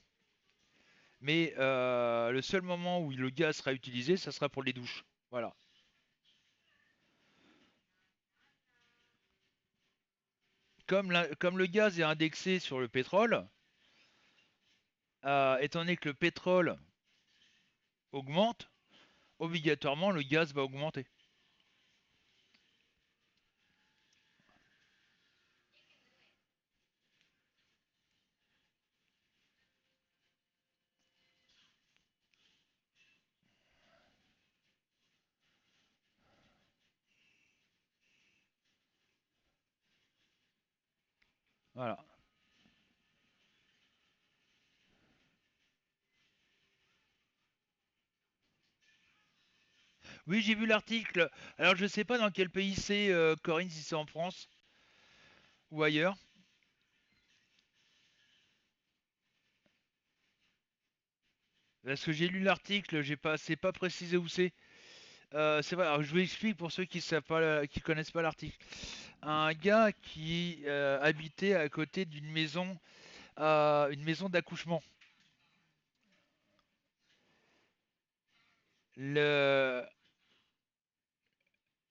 mais le seul moment où le gaz sera utilisé, ça sera pour les douches. Voilà. Comme le gaz est indexé sur le pétrole, étant donné que le pétrole augmente, obligatoirement le gaz va augmenter. Voilà. Oui, j'ai vu l'article. Alors, je sais pas dans quel pays c'est, Corinne, si c'est en France ou ailleurs. Parce que j'ai lu l'article, c'est pas précisé où c'est. C'est vrai. Alors, je vous explique pour ceux qui savent pas, qui connaissent pas l'article. Un gars qui habitait à côté une maison d'accouchement. Le,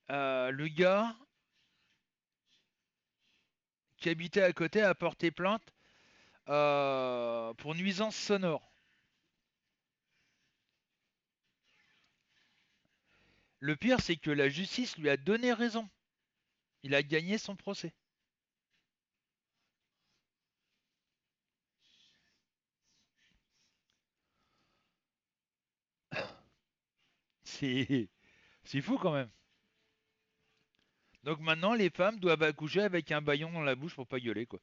le gars qui habitait à côté a porté plainte pour nuisance sonore. Le pire, c'est que la justice lui a donné raison. Il a gagné son procès. C'est c'est fou quand même. Donc maintenant, les femmes doivent accoucher avec un baillon dans la bouche pour pas gueuler, quoi.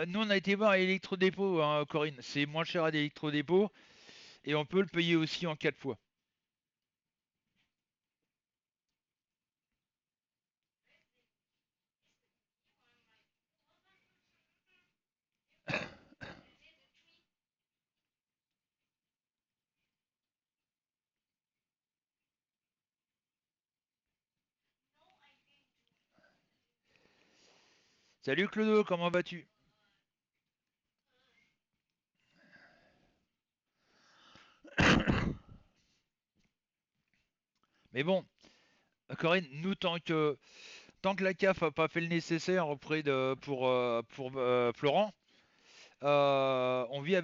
Nous, on a été voir à l'électrodépôt, hein, Corinne. C'est moins cher à l'électrodépôt et on peut le payer aussi en 4 fois. Salut Clodo, comment vas-tu? Mais bon, Corinne, nous, tant que la CAF a pas fait le nécessaire auprès pour Florent, on vit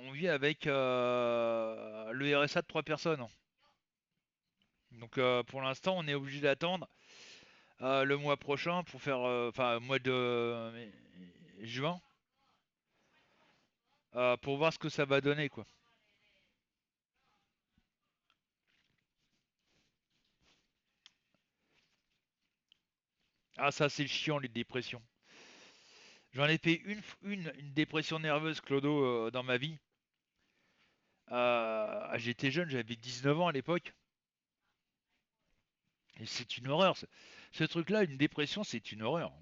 on vit avec le RSA de 3 personnes. Donc pour l'instant, on est obligé d'attendre le mois prochain pour faire, enfin mois de juin, pour voir ce que ça va donner, quoi. Ah, ça c'est chiant, les dépressions. J'en ai fait une dépression nerveuse, Clodo, dans ma vie. J'étais jeune, j'avais 19 ans à l'époque. Et c'est une horreur. Ce truc-là, une dépression, c'est une horreur.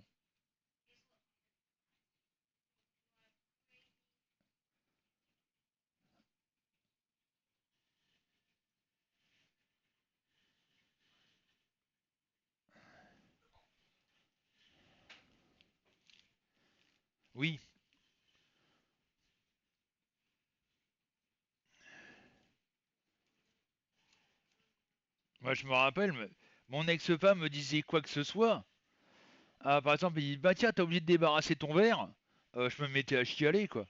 Oui, moi je me rappelle, mon ex-femme me disait quoi que ce soit. Ah, par exemple, il dit, bah tiens, t'as oublié de débarrasser ton verre. Je me mettais à chialer, quoi.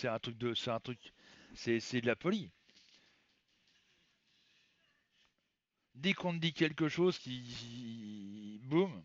c'est un truc de, c'est un truc, c'est de la folie. Dès qu'on te dit quelque chose boum.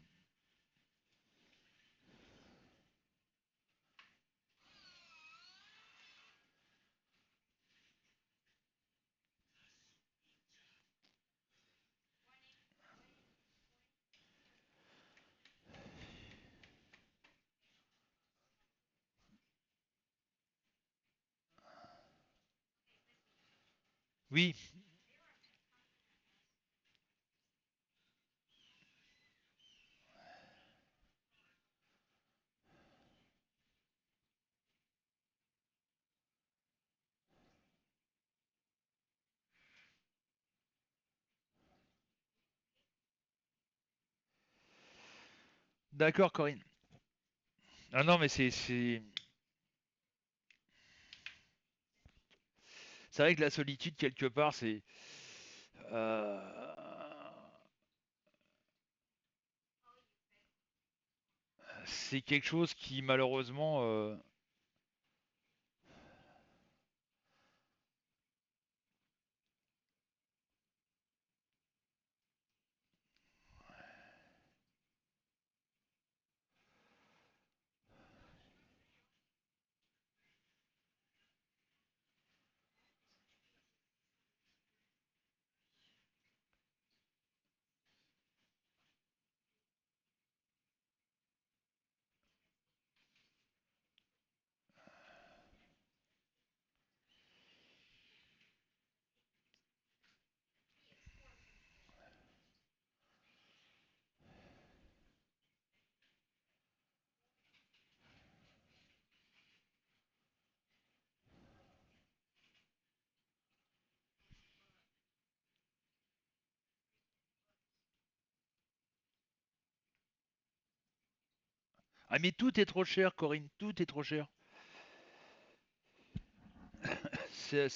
Oui, d'accord, Corinne. Ah non, mais c'est vrai que la solitude quelque part, euh, c'est quelque chose qui malheureusement, ah mais tout est trop cher, Corinne, tout est trop cher. Je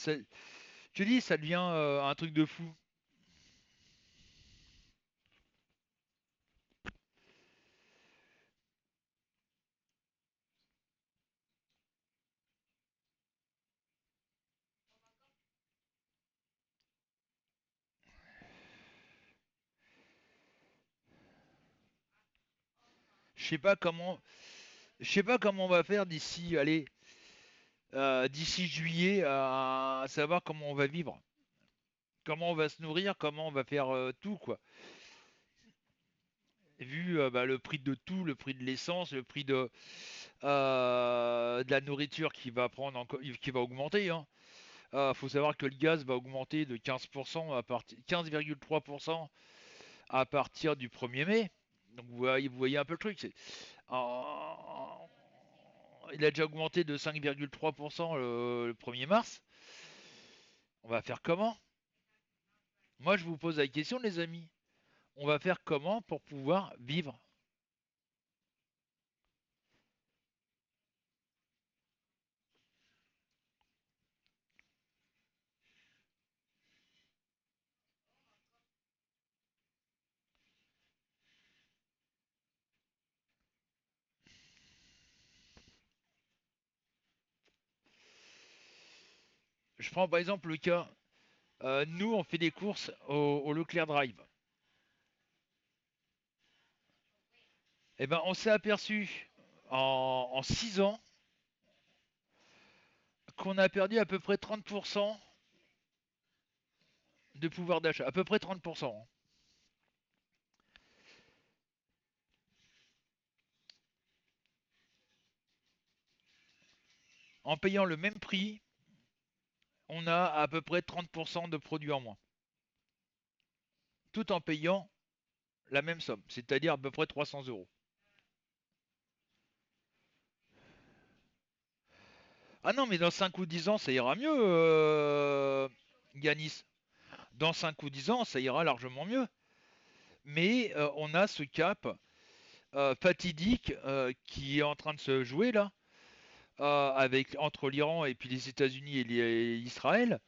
te dis, ça devient un truc de fou. Je sais pas comment, je sais pas comment on va faire d'ici, allez, d'ici juillet à savoir comment on va vivre, comment on va se nourrir, comment on va faire tout quoi. Vu bah, le prix de tout, le prix de l'essence, le prix de la nourriture qui va prendre qui va augmenter. Hein. Faut savoir que le gaz va augmenter de 15% à partir 15,3% à partir du 1er mai. Donc vous voyez un peu le truc. Il a déjà augmenté de 5,3% le 1er mars. On va faire comment? Moi, je vous pose la question, les amis. On va faire comment pour pouvoir vivre? Je prends par exemple le cas. Nous, on fait des courses au Leclerc Drive. Eh ben, on s'est aperçu en 6 ans qu'on a perdu à peu près 30% de pouvoir d'achat. À peu près 30%. Hein. En payant le même prix, on a à peu près 30% de produits en moins. Tout en payant la même somme, c'est-à-dire à peu près 300 euros. Ah non, mais dans 5 ou 10 ans, ça ira mieux, Yanis. Dans 5 ou 10 ans, ça ira largement mieux. Mais on a ce cap fatidique qui est en train de se jouer là, entre l'Iran et puis les États-Unis et Israël.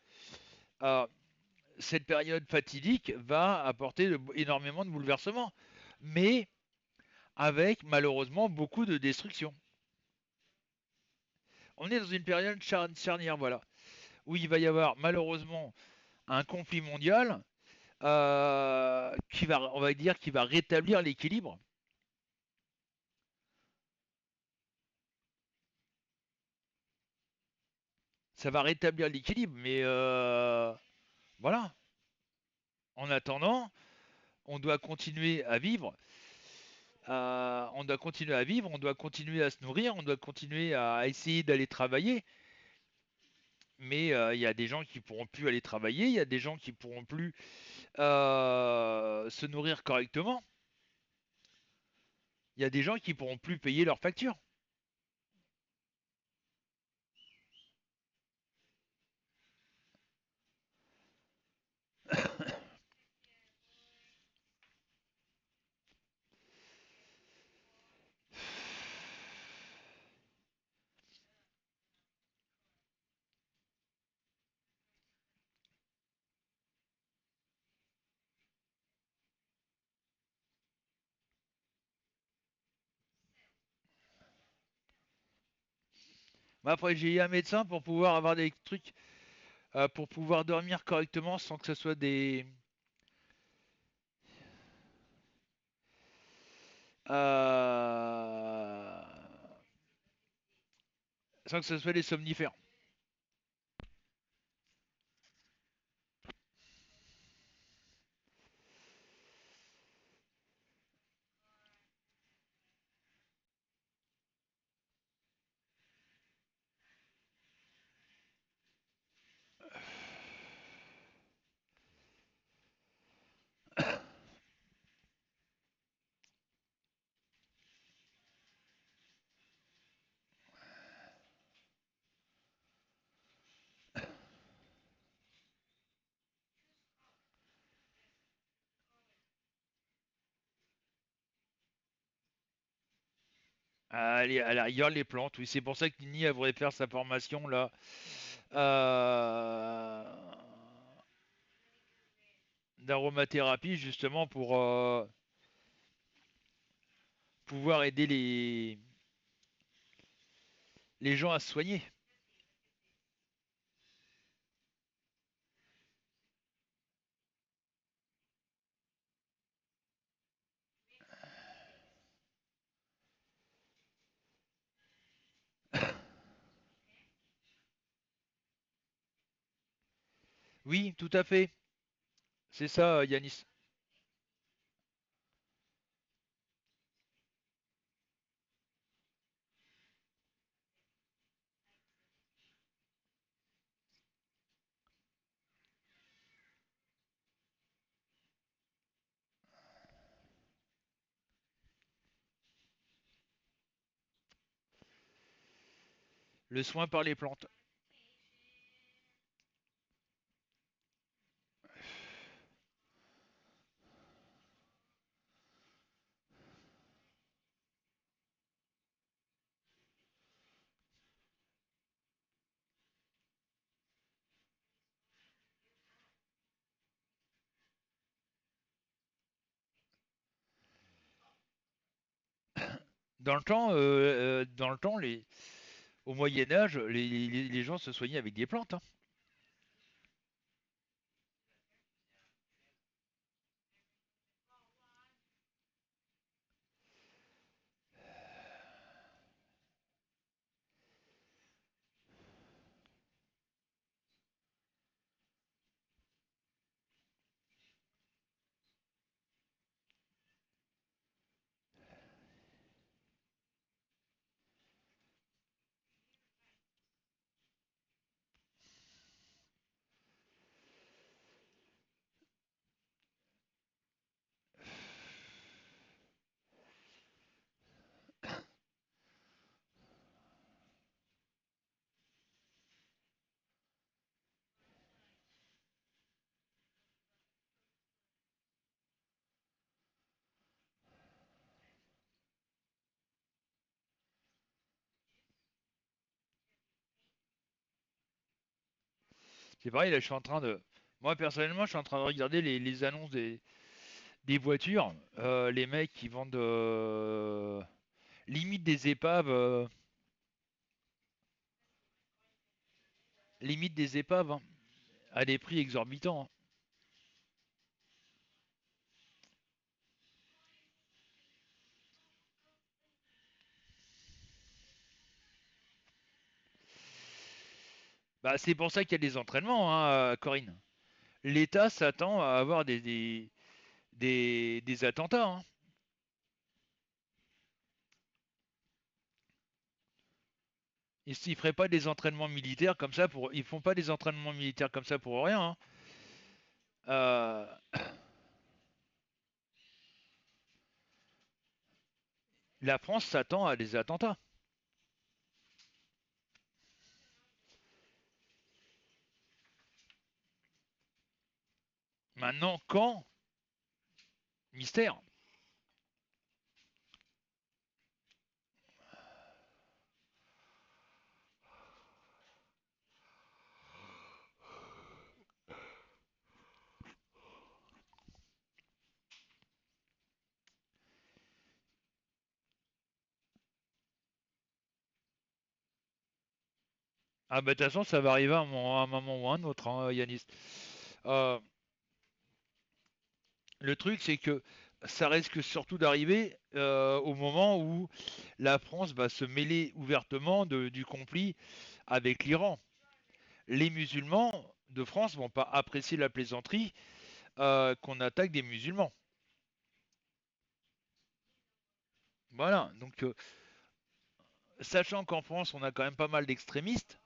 Euh, cette période fatidique va apporter énormément de bouleversements, mais avec malheureusement beaucoup de destruction. on est dans une période charnière, voilà, où il va y avoir malheureusement un conflit mondial qui va, on va dire, qui va rétablir l'équilibre. Ça va rétablir l'équilibre, mais voilà. En attendant, on doit continuer à vivre. On doit continuer à vivre, on doit continuer à se nourrir, on doit continuer à essayer d'aller travailler. Mais il y a des gens qui pourront plus aller travailler, il y a des gens qui pourront plus se nourrir correctement, il y a des gens qui pourront plus payer leurs factures. Moi, après, j'ai eu un médecin pour pouvoir avoir des trucs, pour pouvoir dormir correctement sans que ce soit euh, sans que ce soit des somnifères. Allez, à la rigueur, les plantes, oui, c'est pour ça que Nini elle voudrait faire sa formation là, euh, d'aromathérapie justement pour pouvoir aider les gens à se soigner. Oui, tout à fait. C'est ça, Yanis. Le soin par les plantes. Dans le temps, au Moyen Âge, les gens se soignaient avec des plantes, hein. C'est pareil, là, je suis en train de. Moi, personnellement, je suis en train de regarder les annonces des voitures. Les mecs qui vendent limite des épaves. limite des épaves, hein, à des prix exorbitants, hein. Bah, c'est pour ça qu'il y a des entraînements, hein, Corinne. L'État s'attend à avoir des attentats, hein. Ils feraient pas des entraînements militaires comme ça pour. Ils font pas des entraînements militaires comme ça pour rien, hein. Euh, la France s'attend à des attentats. Maintenant, quand? Mystère. Ah bah de toute façon, ça va arriver à un moment ou à un autre, hein, Yanis. Euh, le truc, c'est que ça risque surtout d'arriver au moment où la France va se mêler ouvertement du conflit avec l'Iran. Les musulmans de France vont pas apprécier la plaisanterie qu'on attaque des musulmans. Voilà, donc sachant qu'en France, on a quand même pas mal d'extrémistes,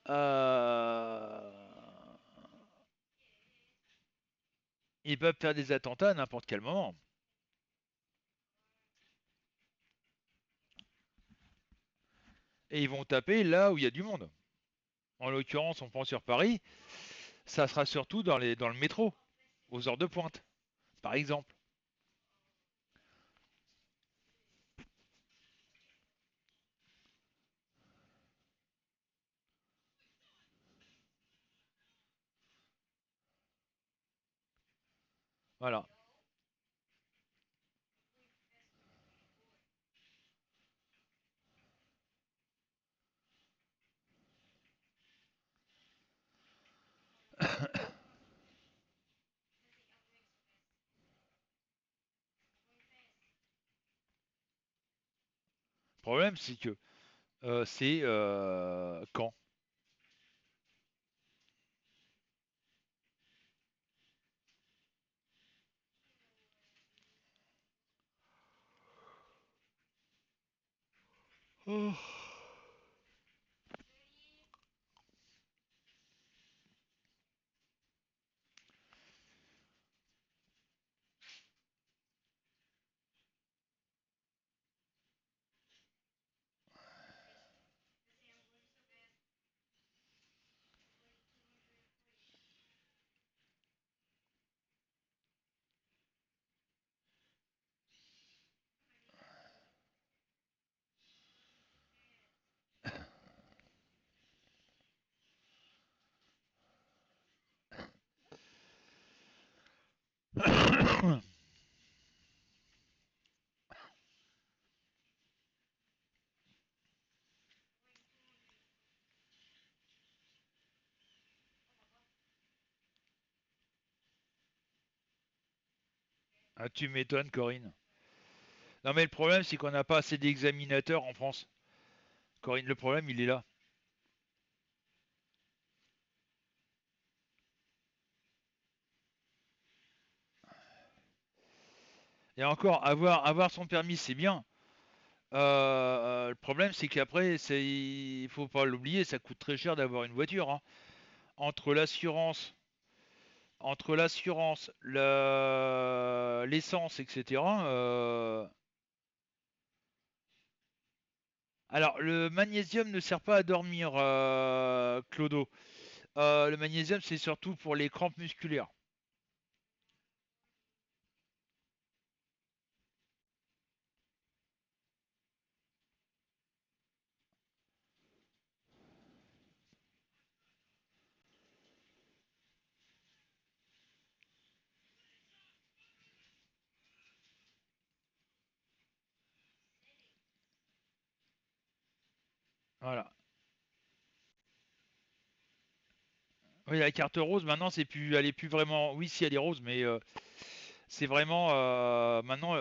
euh, ils peuvent faire des attentats à n'importe quel moment. Et ils vont taper là où il y a du monde. En l'occurrence, on prend sur Paris, ça sera surtout dans le métro, aux heures de pointe, par exemple. Voilà. Le problème, c'est que c'est quand. Oh. Ah, tu m'étonnes, Corinne. Non, mais le problème, c'est qu'on n'a pas assez d'examinateurs en France. Corinne, le problème, il est là. Et encore, avoir son permis, c'est bien. Le problème, c'est qu'après, il faut pas l'oublier, ça coûte très cher d'avoir une voiture, hein. Entre l'assurance, l'essence, etc. Alors, le magnésium ne sert pas à dormir, Clodo. Le magnésium, c'est surtout pour les crampes musculaires. Voilà. Oui, la carte rose, maintenant, c'est plus, elle est plus vraiment. Oui, si elle est rose, mais c'est vraiment maintenant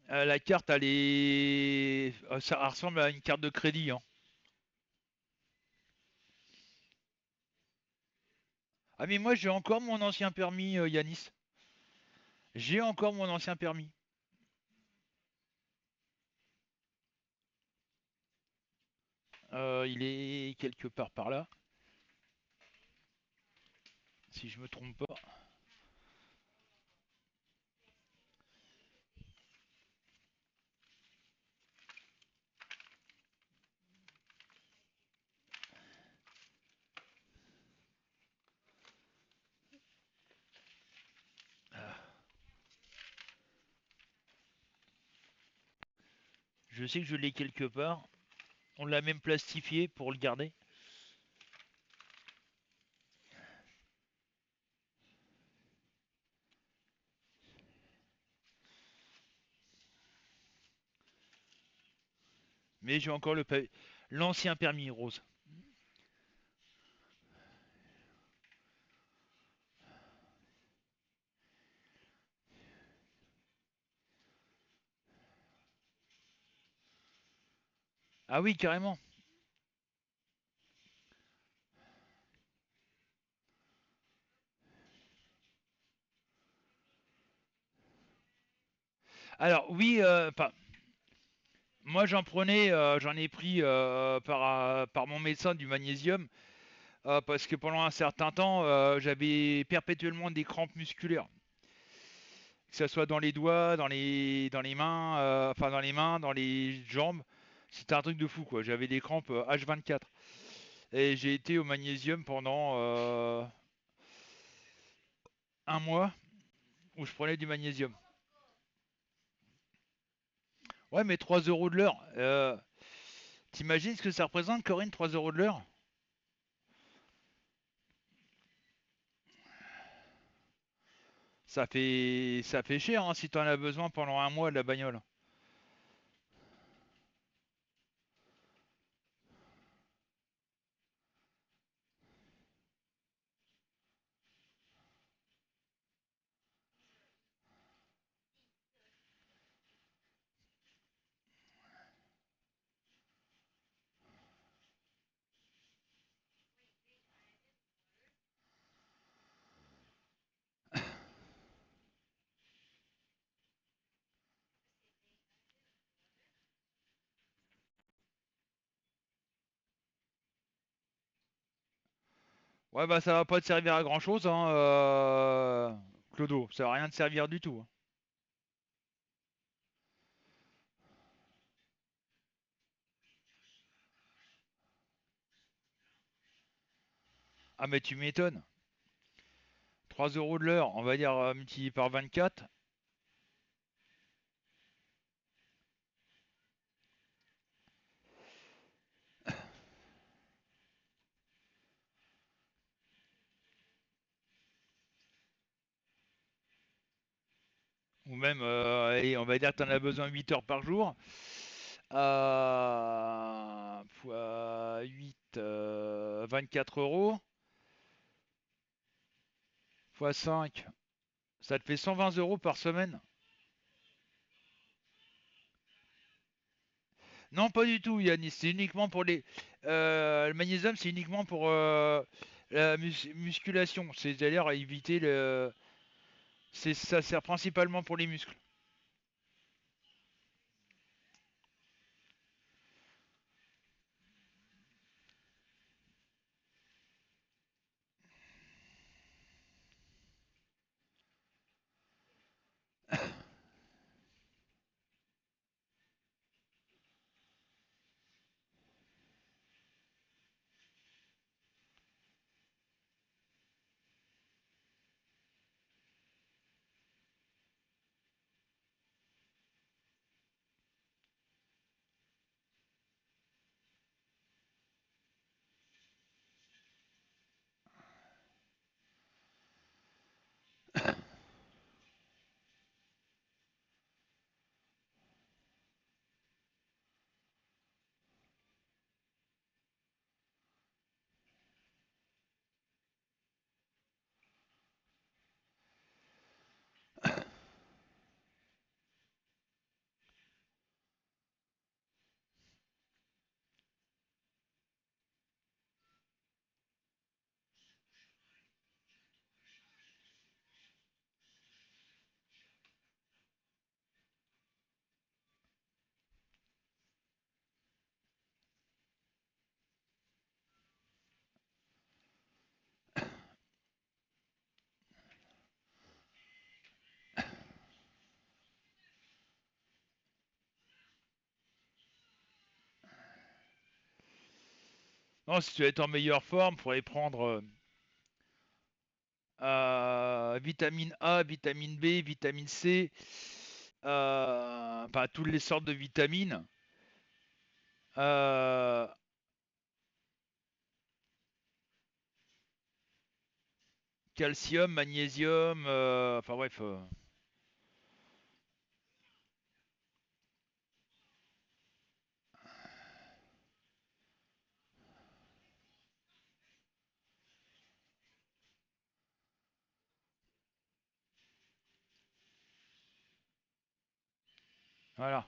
la carte, elle est, ça ressemble à une carte de crédit, hein. Ah mais moi j'ai encore mon ancien permis, Yanis. J'ai encore mon ancien permis. Il est quelque part par là, si je me trompe pas. Je sais que je l'ai quelque part. On l'a même plastifié pour le garder. Mais j'ai encore l'ancien permis rose. Ah oui, carrément. Alors oui, moi j'en ai pris par mon médecin du magnésium parce que pendant un certain temps j'avais perpétuellement des crampes musculaires, que ce soit dans les doigts, dans les mains, enfin dans les mains, dans les jambes. C'était un truc de fou quoi. J'avais des crampes H24 et j'ai été au magnésium pendant un mois où je prenais du magnésium. Ouais, mais 3 euros de l'heure. T'imagines ce que ça représente, Corinne, 3 euros de l'heure? Ça fait cher hein, si t'en as besoin pendant un mois de la bagnole. Ouais, bah ça va pas te servir à grand chose, hein, Clodo. Ça va rien te servir du tout, hein. Ah, mais tu m'étonnes. 3 euros de l'heure, on va dire multiplié par 24. Ou même, allez, on va dire que t'en as besoin 8 heures par jour. Fois 8, 24 euros. Fois 5, ça te fait 120 euros par semaine. Non, pas du tout, Yannis. C'est uniquement pour les. Le magnésium, c'est uniquement pour la musculation. C'est-à-dire à éviter le. Ça sert principalement pour les muscles. Non, si tu veux être en meilleure forme, il faudrait prendre vitamine A, vitamine B, vitamine C, enfin toutes les sortes de vitamines. Euh, Calcium, magnésium, enfin bref. Voilà.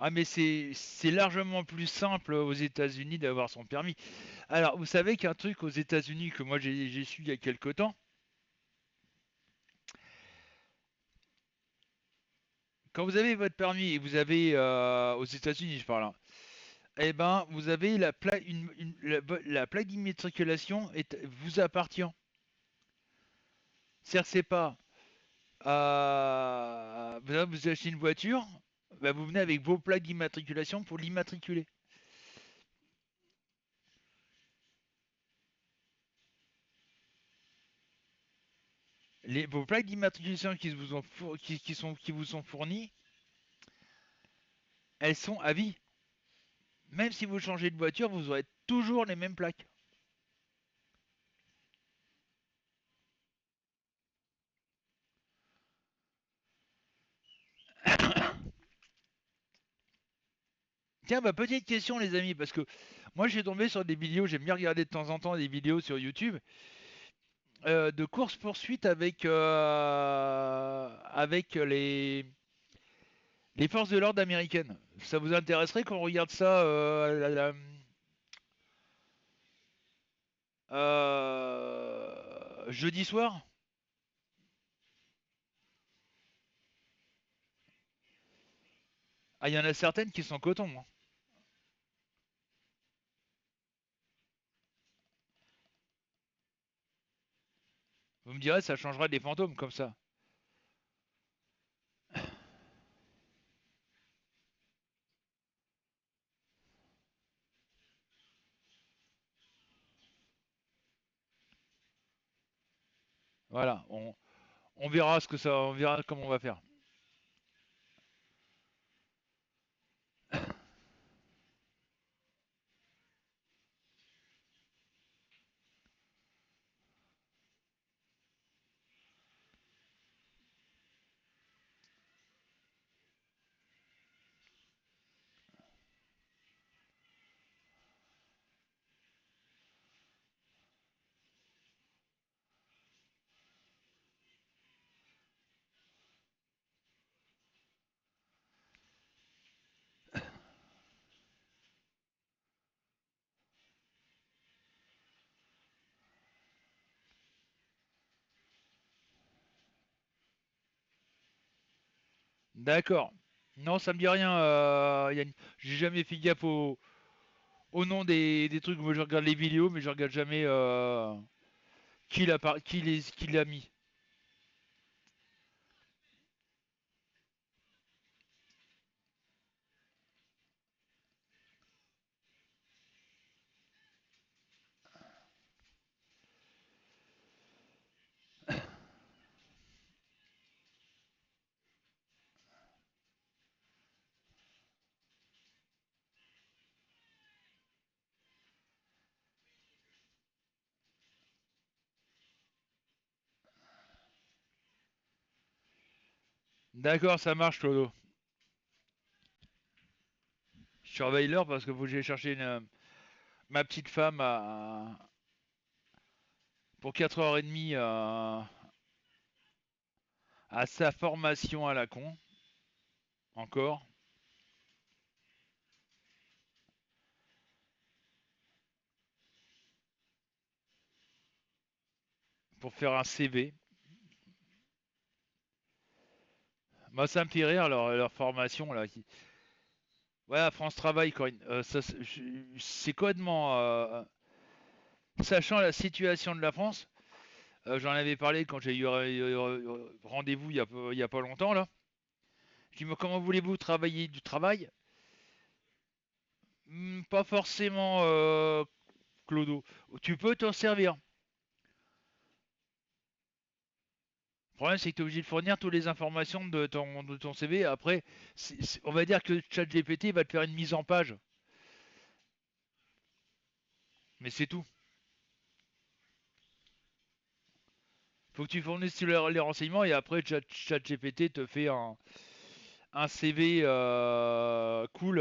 Ah mais c'est largement plus simple aux États-Unis d'avoir son permis. Alors vous savez qu'un truc aux États-Unis que moi j'ai su il y a quelque temps, quand vous avez votre permis et vous avez aux États-Unis je parle, hein, eh ben vous avez la plaque la plaque d'immatriculation vous appartient. C'est-à-dire que c'est pas vous achetez une voiture, bah, vous venez avec vos plaques d'immatriculation pour l'immatriculer. Vos plaques d'immatriculation qui vous sont fournies, elles sont à vie. Même si vous changez de voiture, vous aurez toujours les mêmes plaques. Tiens, bah, petite question, les amis, parce que moi, j'ai tombé sur des vidéos, j'aime bien regarder de temps en temps des vidéos sur YouTube de course-poursuite avec les forces de l'ordre américaines. Ça vous intéresserait qu'on regarde ça jeudi soir? Ah, il y en a certaines qui sont coton, hein. Vous me direz, ça changera des fantômes comme ça. Voilà, on verra ce que ça, on verra comment on va faire. D'accord. Non, ça me dit rien, Yann. J'ai jamais fait gaffe au nom des trucs. Moi, je regarde les vidéos, mais je regarde jamais qui l'a mis. D'accord, ça marche, Clodo. Je surveille l'heure parce que faut que j'aille chercher ma petite femme pour 4h30 à sa formation à la con. Encore. Pour faire un CV. Moi, ça me fait rire leur formation là. Ouais, à France Travail, Corinne. C'est complètement. sachant la situation de la France, j'en avais parlé quand j'ai eu rendez-vous il y a pas longtemps là. Je dis, mais comment voulez-vous travailler du travail? Pas forcément, Clodo. Tu peux t'en servir. Le problème, c'est que tu es obligé de fournir toutes les informations de ton CV. Après, on va dire que ChatGPT va te faire une mise en page. Mais c'est tout. Faut que tu fournisses tous les renseignements et après, ChatGPT te fait un CV cool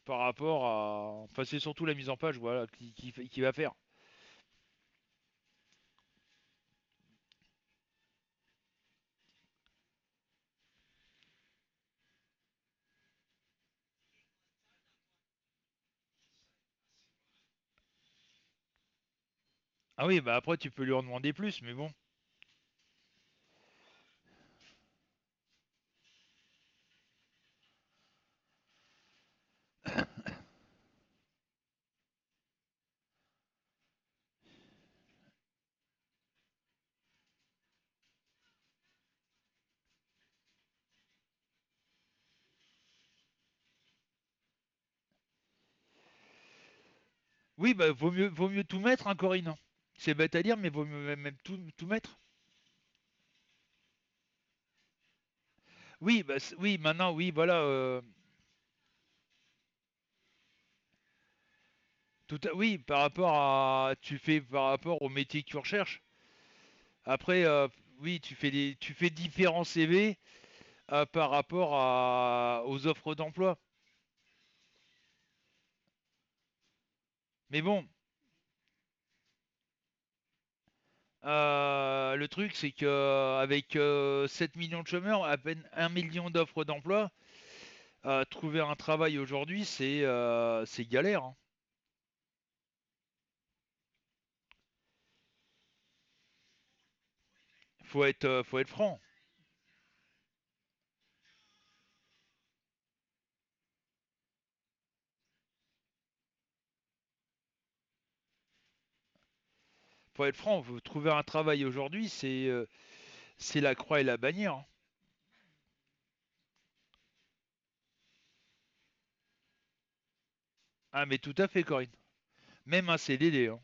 par rapport à. Enfin, c'est surtout la mise en page voilà, qui va faire. Ah oui, bah après, tu peux lui en demander plus, mais bon. Oui, bah vaut mieux tout mettre, hein, Corinne, hein. C'est bête à dire, mais vaut mieux même tout mettre. Oui, bah oui, maintenant, oui, voilà. Oui, par rapport à, tu fais par rapport au métier que tu recherches. Après, oui, tu fais différents CV par rapport aux offres d'emploi. Mais bon, le truc, c'est que avec 7 millions de chômeurs, à peine 1 million d'offres d'emploi, trouver un travail aujourd'hui, c'est galère, hein. Faut être franc. Faut être franc. Faut trouver un travail aujourd'hui, c'est la croix et la bannière, hein. Ah, mais tout à fait, Corinne. Même un CDD, hein.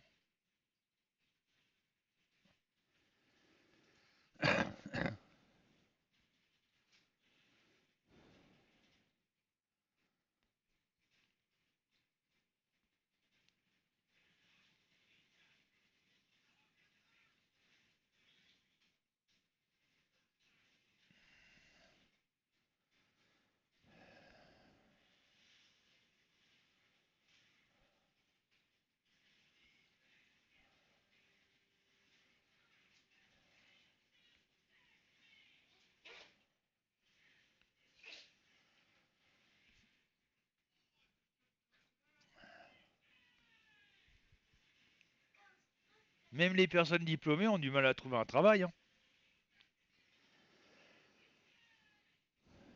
Même les personnes diplômées ont du mal à trouver un travail, hein.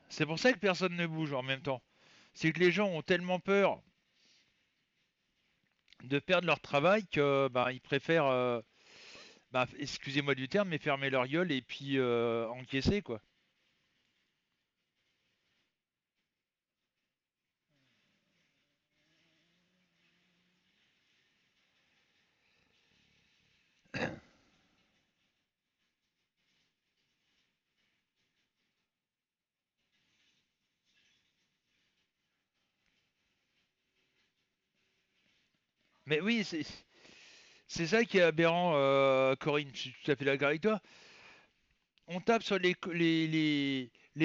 C'est pour ça que personne ne bouge en même temps. C'est que les gens ont tellement peur de perdre leur travail que bah, ils préfèrent, bah, excusez-moi du terme, mais fermer leur gueule et puis encaisser quoi. Mais oui, c'est ça qui est aberrant, Corinne. Je suis tout à fait d'accord avec toi. On tape sur les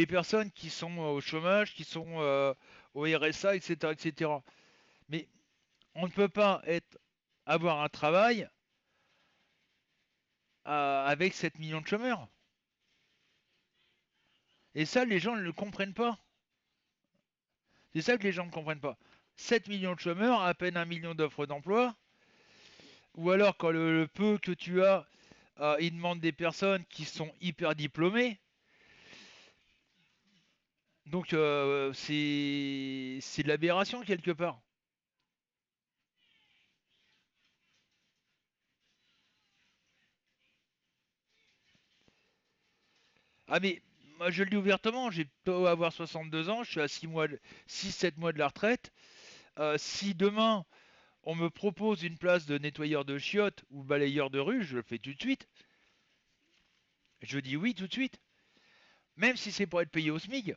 personnes qui sont au chômage, qui sont au RSA, etc., etc. Mais on ne peut pas avoir un travail avec 7 millions de chômeurs. Et ça, les gens ne le comprennent pas. C'est ça que les gens ne comprennent pas. 7 millions de chômeurs, à peine 1 million d'offres d'emploi, ou alors quand le peu que tu as, ils demandent des personnes qui sont hyper diplômées. Donc c'est de l'aberration quelque part. Ah mais moi je le dis ouvertement, j'ai pas avoir 62 ans, je suis à 6 7 mois de la retraite. Si demain on me propose une place de nettoyeur de chiottes ou balayeur de rue, je le fais tout de suite. Je dis oui tout de suite. Même si c'est pour être payé au SMIC,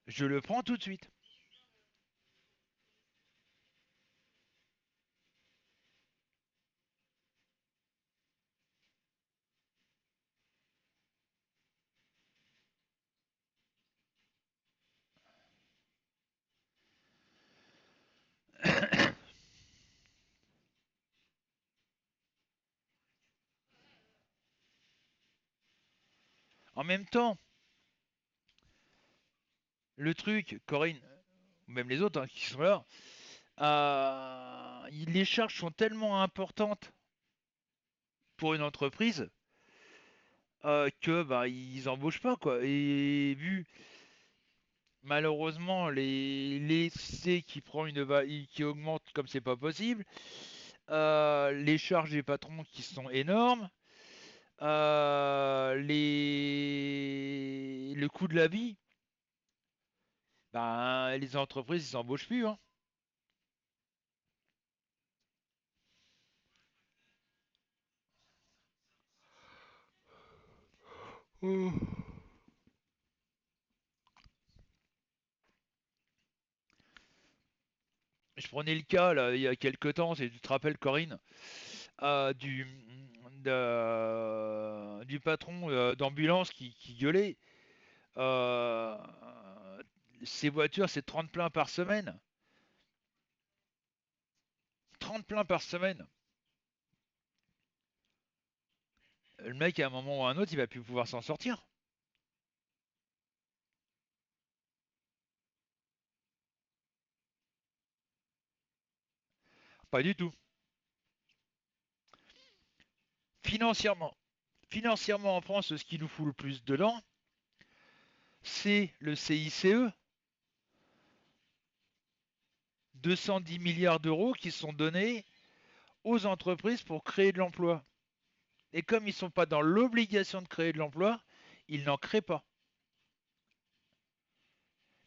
je le prends tout de suite. En même temps, le truc, Corinne, ou même les autres hein, qui sont là, les charges sont tellement importantes pour une entreprise que bah, ils embauchent pas quoi. Et vu malheureusement les C qui prend qui augmente comme c'est pas possible, les charges des patrons qui sont énormes, le coût de la vie, ben les entreprises ils embauchent plus hein. Je prenais le cas là il y a quelques temps, si tu te rappelles Corinne, euh, du du patron d'ambulance qui gueulait. Euh, Ces voitures, c'est 30 pleins par semaine. 30 pleins par semaine. Le mec, à un moment ou à un autre, il va plus pouvoir s'en sortir. Pas du tout. Financièrement. Financièrement, en France, ce qui nous fout le plus dedans, c'est le CICE, 210 milliards d'euros qui sont donnés aux entreprises pour créer de l'emploi. Et comme ils ne sont pas dans l'obligation de créer de l'emploi, ils n'en créent pas.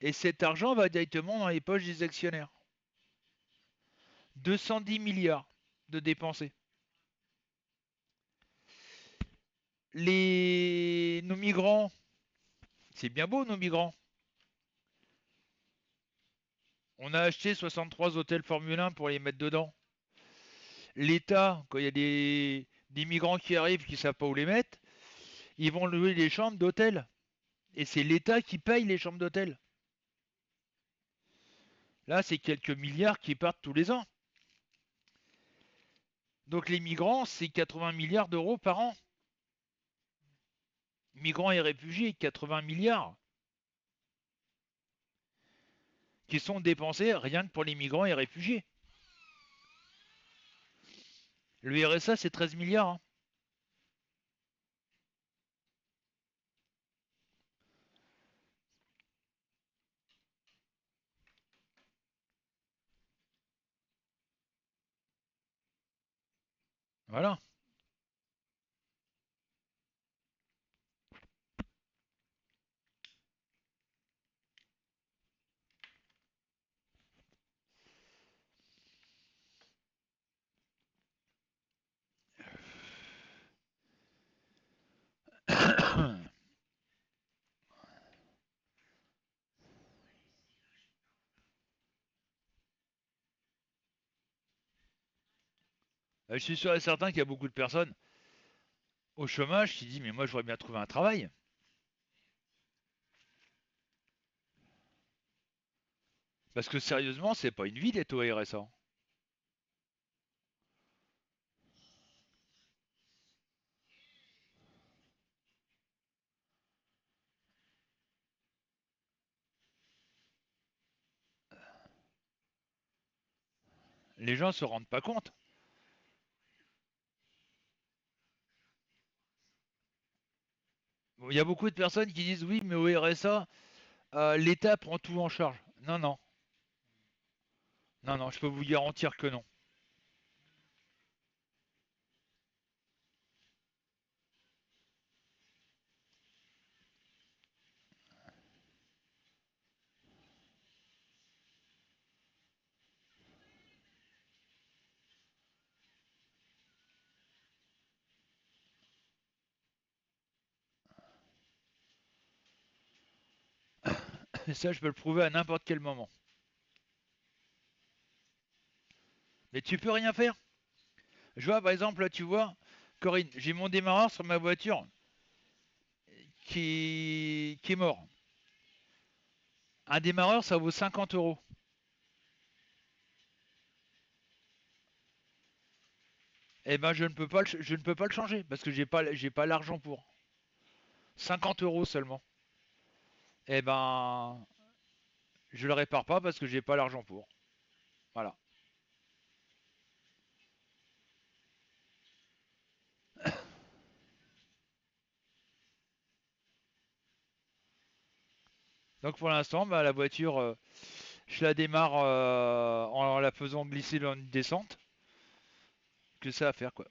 Et cet argent va directement dans les poches des actionnaires. 210 milliards de dépensés. Nos migrants, c'est bien beau nos migrants. On a acheté 63 hôtels Formule 1 pour les mettre dedans. L'État, quand il y a des migrants qui arrivent qui ne savent pas où les mettre, ils vont louer les chambres d'hôtel. Et c'est l'État qui paye les chambres d'hôtel. Là, c'est quelques milliards qui partent tous les ans. Donc les migrants, c'est 80 milliards d'euros par an. Migrants et réfugiés, 80 milliards qui sont dépensés rien que pour les migrants et réfugiés. Le RSA, c'est 13 milliards. Hein. Voilà. Je suis sûr et certain qu'il y a beaucoup de personnes au chômage qui disent mais moi j'aurais bien trouvé un travail. Parce que sérieusement, c'est pas une vie d'être au RSA. Les gens se rendent pas compte. Bon, il y a beaucoup de personnes qui disent oui, mais au RSA, l'État prend tout en charge. Non, non, non, non, je peux vous garantir que non. Et ça, je peux le prouver à n'importe quel moment. Mais tu peux rien faire. Je vois, par exemple, là, tu vois, Corinne, j'ai mon démarreur sur ma voiture qui est mort. Un démarreur, ça vaut 50 euros. Eh ben, je ne peux pas le changer parce que j'ai pas l'argent pour. 50 euros seulement. Eh ben, je le répare pas parce que j'ai pas l'argent pour. Voilà. Donc pour l'instant, bah, la voiture, je la démarre en la faisant glisser dans une descente. Que ça à faire quoi.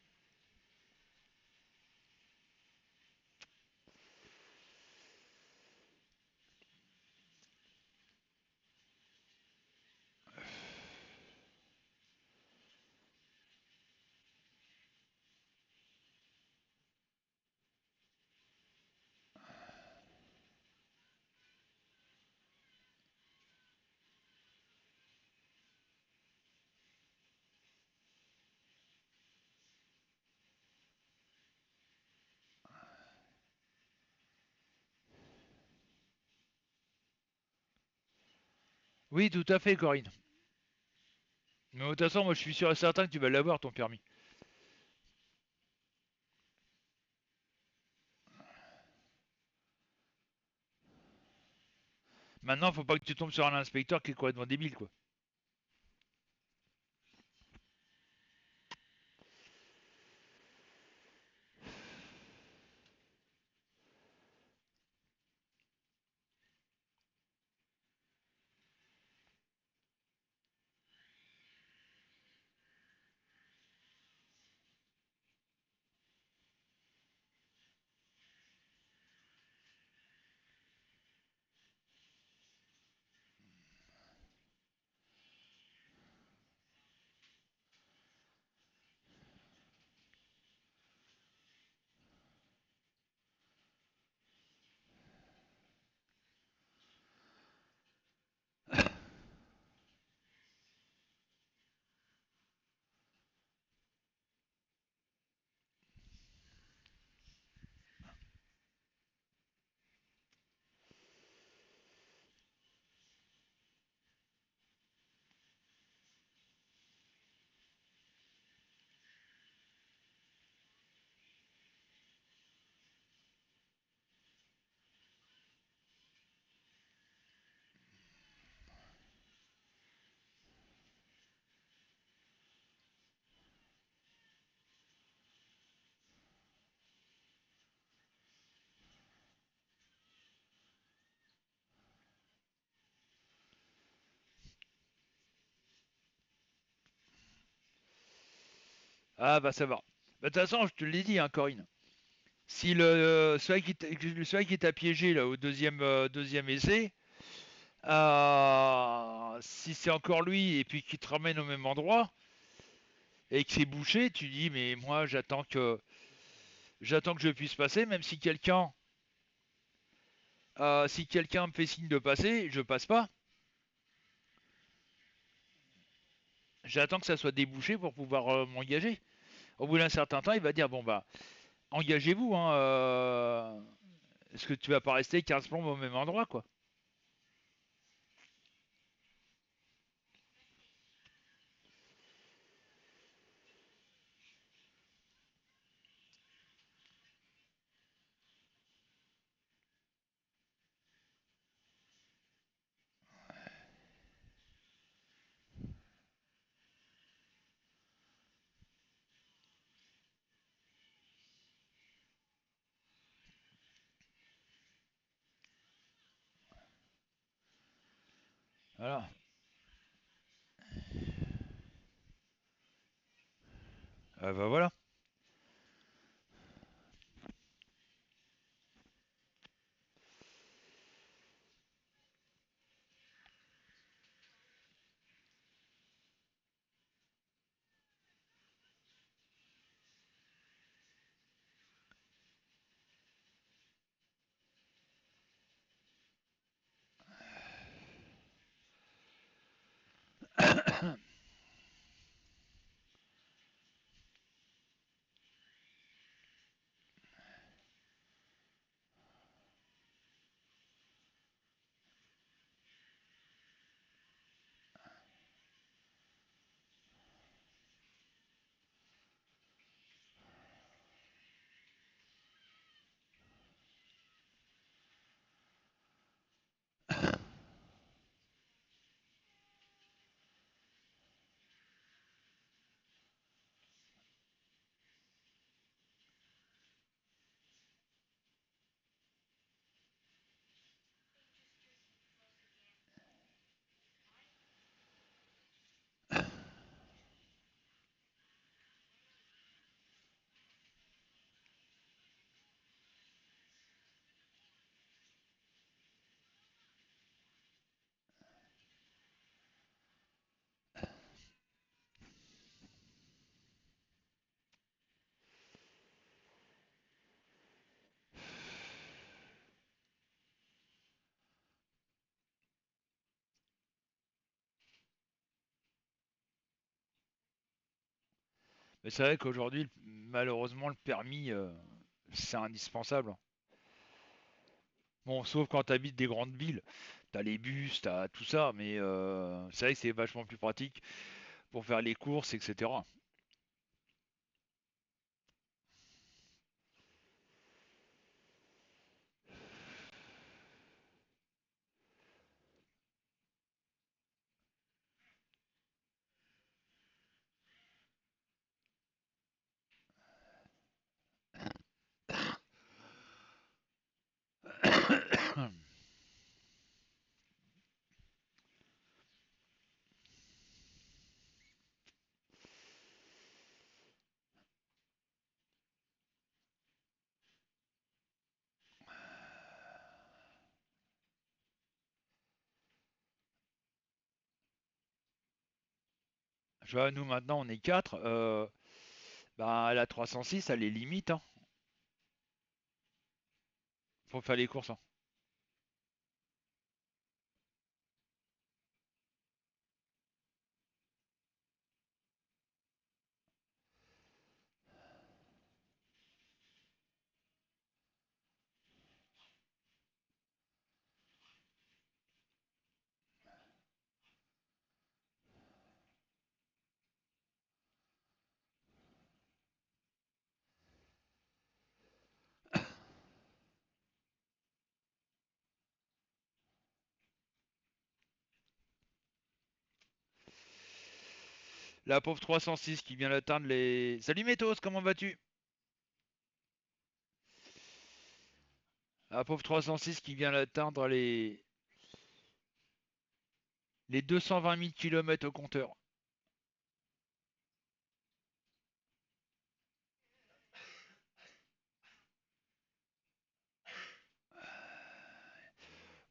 Oui, tout à fait, Corinne. Mais de toute façon, moi je suis sûr et certain que tu vas l'avoir ton permis. Maintenant, faut pas que tu tombes sur un inspecteur qui est complètement débile quoi. Ah bah ça va. Bah, de toute façon, je te l'ai dit, hein, Corinne. Si celui qui t'a piégé là au deuxième essai, si c'est encore lui et puis qui te ramène au même endroit et que c'est bouché, tu dis mais moi j'attends que je puisse passer, même si quelqu'un me fait signe de passer, je passe pas. J'attends que ça soit débouché pour pouvoir m'engager. Au bout d'un certain temps, il va dire bon bah engagez-vous, hein, est-ce que tu vas pas rester 15 plombes au même endroit quoi. Voilà. Bah voilà. Mais c'est vrai qu'aujourd'hui, malheureusement, le permis, c'est indispensable. Bon, sauf quand tu habites des grandes villes. T'as les bus, t'as tout ça, mais c'est vrai que c'est vachement plus pratique pour faire les courses, etc. Tu vois, nous maintenant on est 4. Bah, la 306, elle est limite, hein, pour faire les courses, hein. La pauvre 306 qui vient d'atteindre les... Salut Métos, comment vas-tu? La pauvre 306 qui vient d'atteindre les 220 000 km au compteur.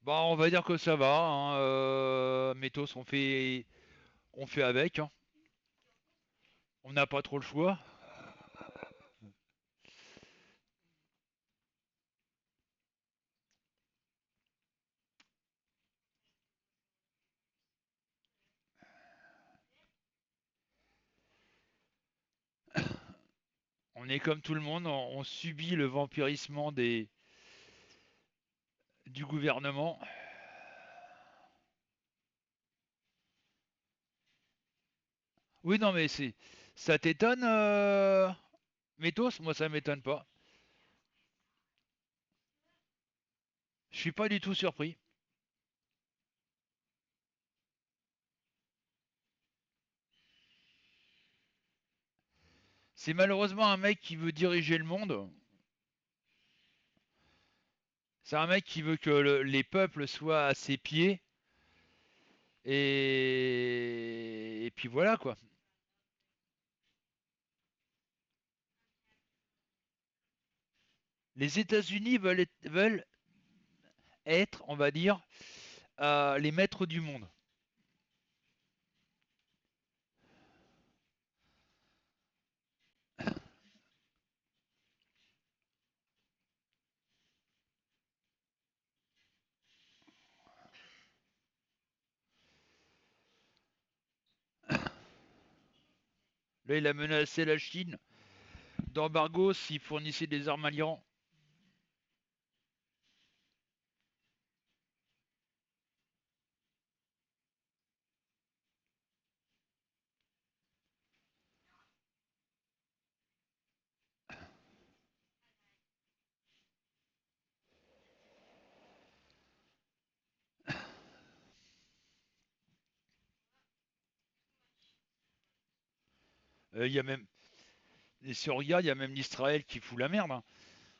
Bah, on va dire que ça va, hein, Métos, on fait avec, hein. On n'a pas trop le choix. On est comme tout le monde, on subit le vampirissement du gouvernement. Oui, non, mais ça t'étonne, Métos? Moi, ça m'étonne pas. Je suis pas du tout surpris. C'est malheureusement un mec qui veut diriger le monde. C'est un mec qui veut que les peuples soient à ses pieds. Et puis voilà quoi. Les États-Unis veulent être, on va dire, les maîtres du monde. Là, il a menacé la Chine d'embargo s'il fournissait des armes à l'Iran. Il y a même, et si on regarde, il y a même l'Israël qui fout la merde,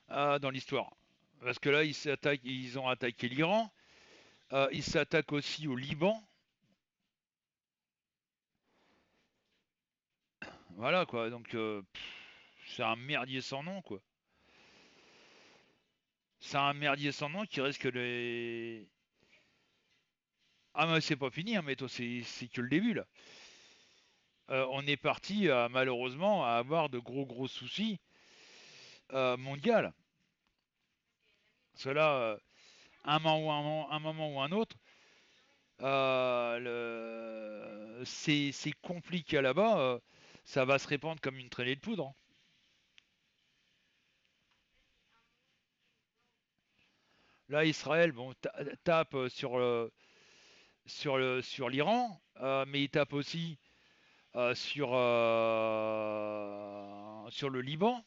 hein, dans l'histoire. Parce que là, ils ont attaqué l'Iran. Ils s'attaquent aussi au Liban. Voilà quoi. Donc, c'est un merdier sans nom quoi. C'est un merdier sans nom qui risque les. Ah, mais c'est pas fini, hein, mais toi, c'est que le début là. On est parti malheureusement à avoir de gros soucis mondial. Cela, un moment ou un autre, c'est compliqué là-bas. ça va se répandre comme une traînée de poudre, hein. Là, Israël, bon, tape sur l'Iran, mais il tape aussi sur le Liban.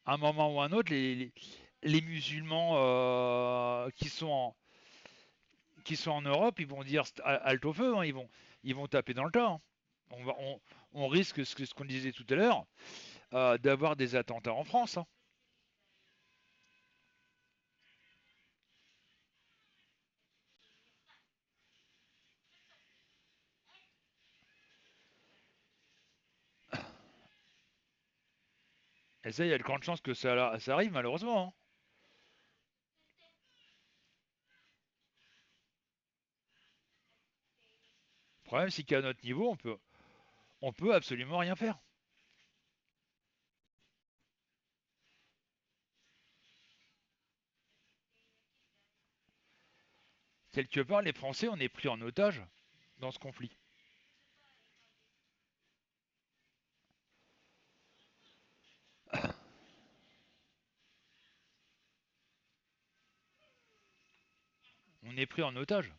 À un moment ou à un autre, les musulmans qui sont en Europe, ils vont dire halte au feu, hein, ils vont taper dans le tas, hein. On risque ce qu'on disait tout à l'heure, d'avoir des attentats en France, hein. Et ça, il y a de grandes chances que ça arrive, malheureusement, hein. Le problème, c'est qu'à notre niveau, on peut absolument rien faire. Quelque part, les Français, on est pris en otage dans ce conflit. On est pris en otage.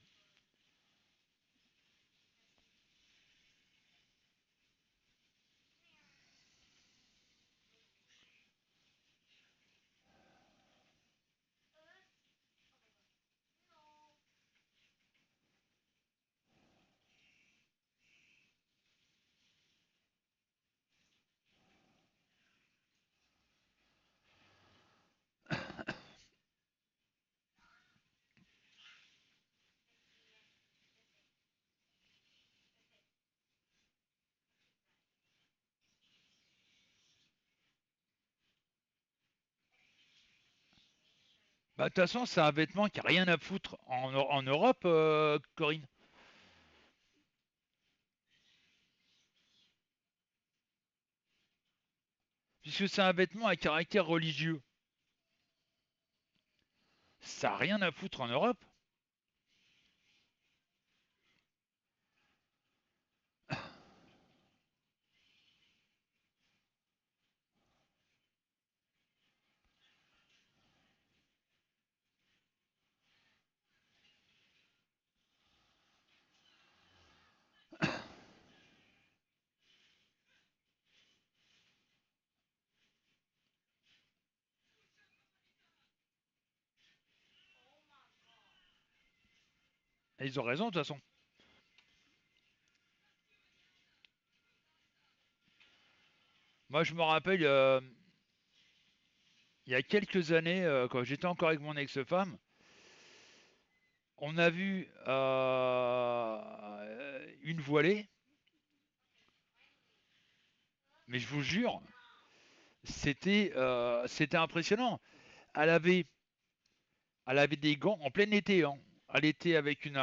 Bah, de toute façon, c'est un vêtement qui a rien à foutre en Europe, Corinne. Puisque c'est un vêtement à caractère religieux. Ça n'a rien à foutre en Europe. Et ils ont raison, de toute façon. Moi, je me rappelle, il y a quelques années, quand j'étais encore avec mon ex-femme, on a vu une voilée, mais je vous jure, c'était impressionnant. Elle avait, elle avait des gants en plein été, hein. Elle était avec une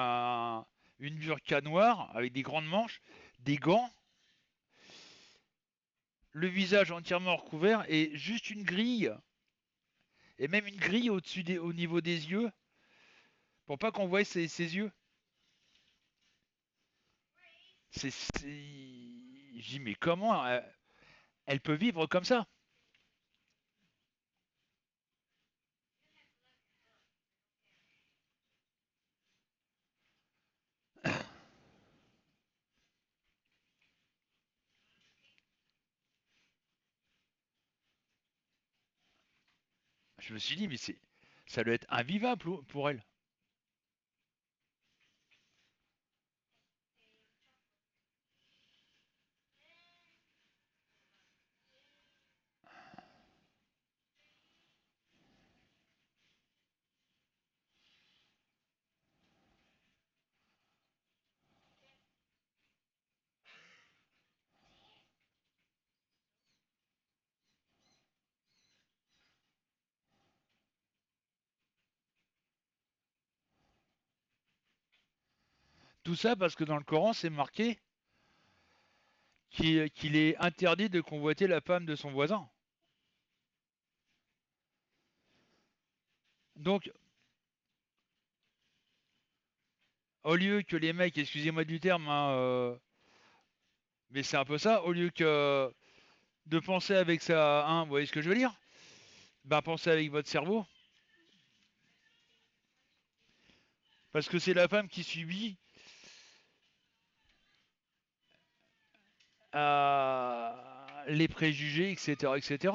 burqa noire, avec des grandes manches, des gants, le visage entièrement recouvert et juste une grille, et même une grille au niveau des yeux, pour pas qu'on voie ses yeux. J'ai dit, mais comment elle peut vivre comme ça? Je me suis dit, mais ça doit être invivable pour elle. Tout ça parce que dans le Coran, c'est marqué qu'il est interdit de convoiter la femme de son voisin. Donc, au lieu que les mecs, excusez-moi du terme, hein, mais c'est un peu ça, au lieu que de penser avec ça, hein, vous voyez ce que je veux dire? Ben, pensez avec votre cerveau. Parce que c'est la femme qui subit les préjugés, etc., etc.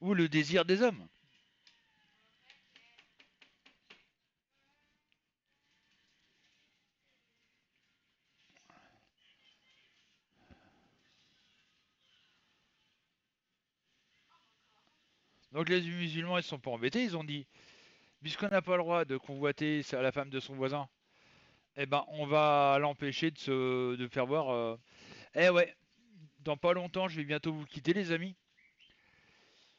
Ou le désir des hommes. Donc les musulmans, ils sont pas embêtés, ils ont dit, puisqu'on n'a pas le droit de convoiter la femme de son voisin, eh ben on va l'empêcher de faire voir. Eh ouais, dans pas longtemps, je vais bientôt vous quitter, les amis.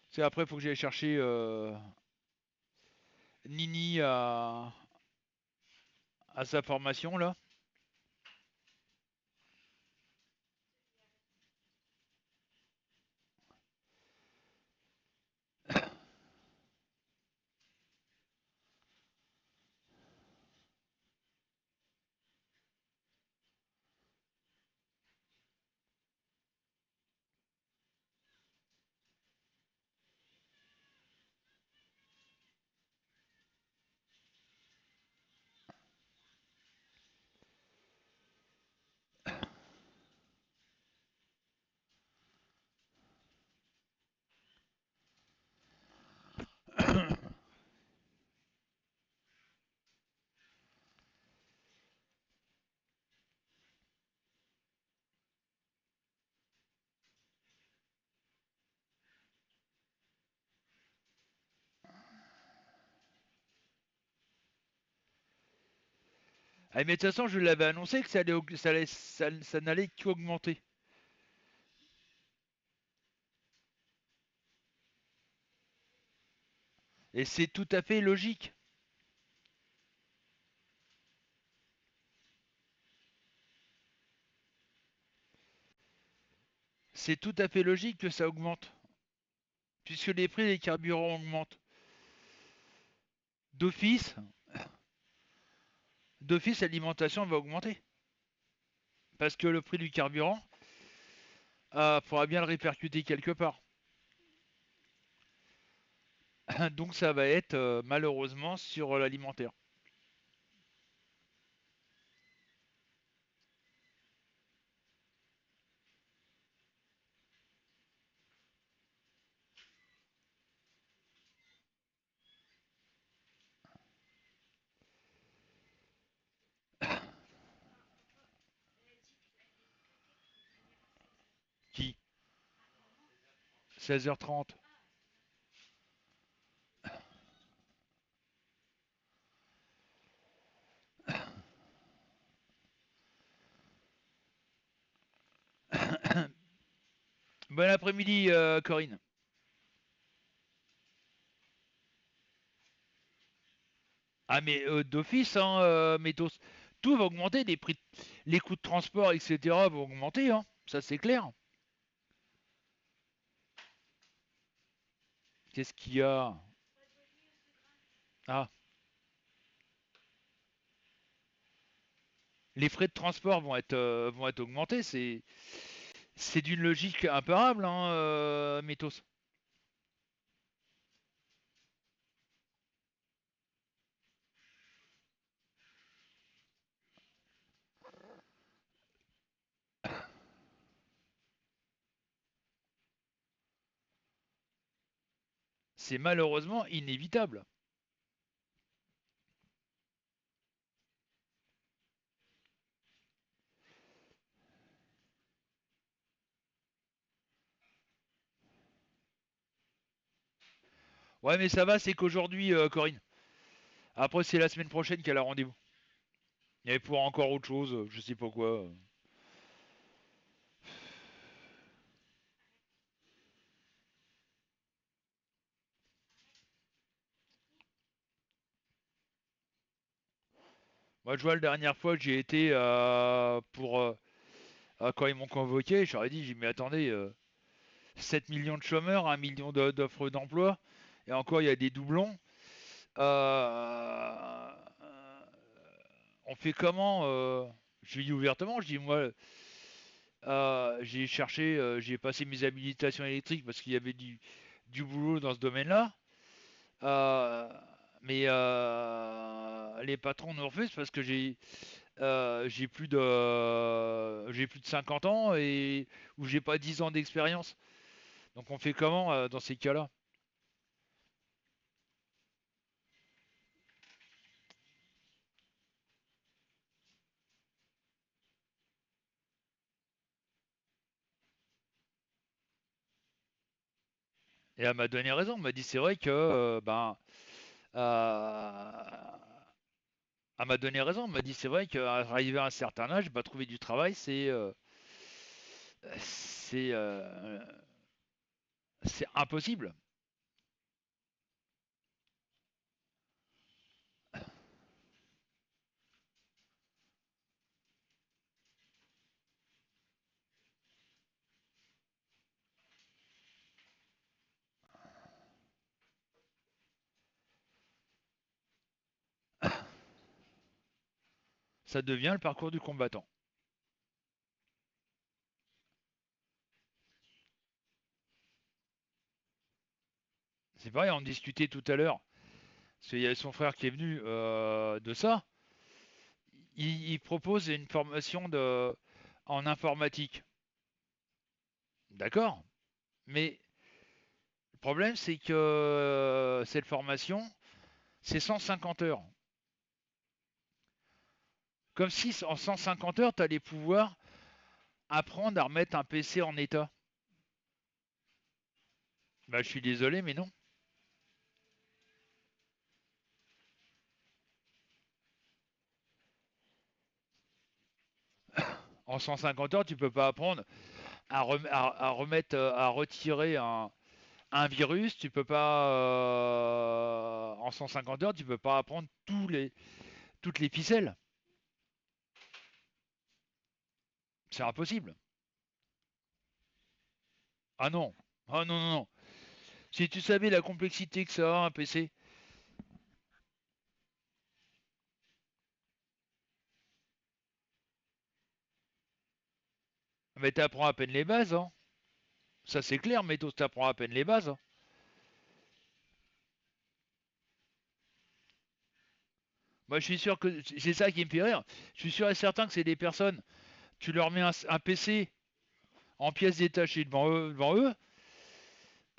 C'est après, il faut que j'aille chercher Nini à sa formation là. Ah, mais de toute façon, je l'avais annoncé que ça n'allait qu'augmenter. Et c'est tout à fait logique. C'est tout à fait logique que ça augmente. Puisque les prix des carburants augmentent. D'office, d'office, l'alimentation va augmenter. Parce que le prix du carburant faudra bien le répercuter quelque part. Donc ça va être malheureusement sur l'alimentaire. Qui 16h30. Bon après-midi, Corinne. Ah mais d'office, hein, Métos. Tout va augmenter, les prix, les coûts de transport, etc. vont augmenter, hein. Ça c'est clair. Qu'est-ce qu'il y a? Ah, les frais de transport vont être augmentés. C'est d'une logique imparable, hein, Métos. C'est malheureusement inévitable. Ouais, mais ça va, c'est qu'aujourd'hui, Corinne. Après, c'est la semaine prochaine qu'elle a rendez-vous. Et pour encore autre chose, je sais pas quoi. Moi, je vois la dernière fois que j'ai été quand ils m'ont convoqué, j'aurais dit, mais attendez, 7 millions de chômeurs, 1 million d'offres d'emploi, et encore il y a des doublons. Euh, on fait comment Je dis ouvertement, je dis moi, j'ai cherché, j'ai passé mes habilitations électriques parce qu'il y avait du boulot dans ce domaine-là. Euh, mais les patrons nous refusent parce que j'ai plus de 50 ans et où j'ai pas 10 ans d'expérience. Donc on fait comment dans ces cas-là? Et elle m'a donné raison. Elle m'a dit c'est vrai que euh, elle m'a donné raison. Elle m'a dit c'est vrai qu'arriver à un certain âge, bah, trouver du travail, c'est c'est impossible. Ça devient le parcours du combattant. C'est pareil, on discutait tout à l'heure. Parce qu'il y a son frère qui est venu de ça. Il propose une formation en informatique. D'accord. Mais le problème, c'est que cette formation, c'est 150 heures. Comme si en 150 heures, tu allais pouvoir apprendre à remettre un PC en état. Bah, je suis désolé, mais non. En 150 heures, tu peux pas apprendre à remettre, à retirer un virus. Tu peux pas, en 150 heures, tu peux pas apprendre toutes les ficelles. C'est impossible. Ah non. Ah non, non, non. Si tu savais la complexité que ça a un PC, mais t'apprends à peine les bases, hein. Ça c'est clair, mais t'apprends à peine les bases, hein. Moi je suis sûr que c'est ça qui me fait rire. Je suis sûr et certain que c'est des personnes, tu leur mets un PC en pièces détachées devant eux,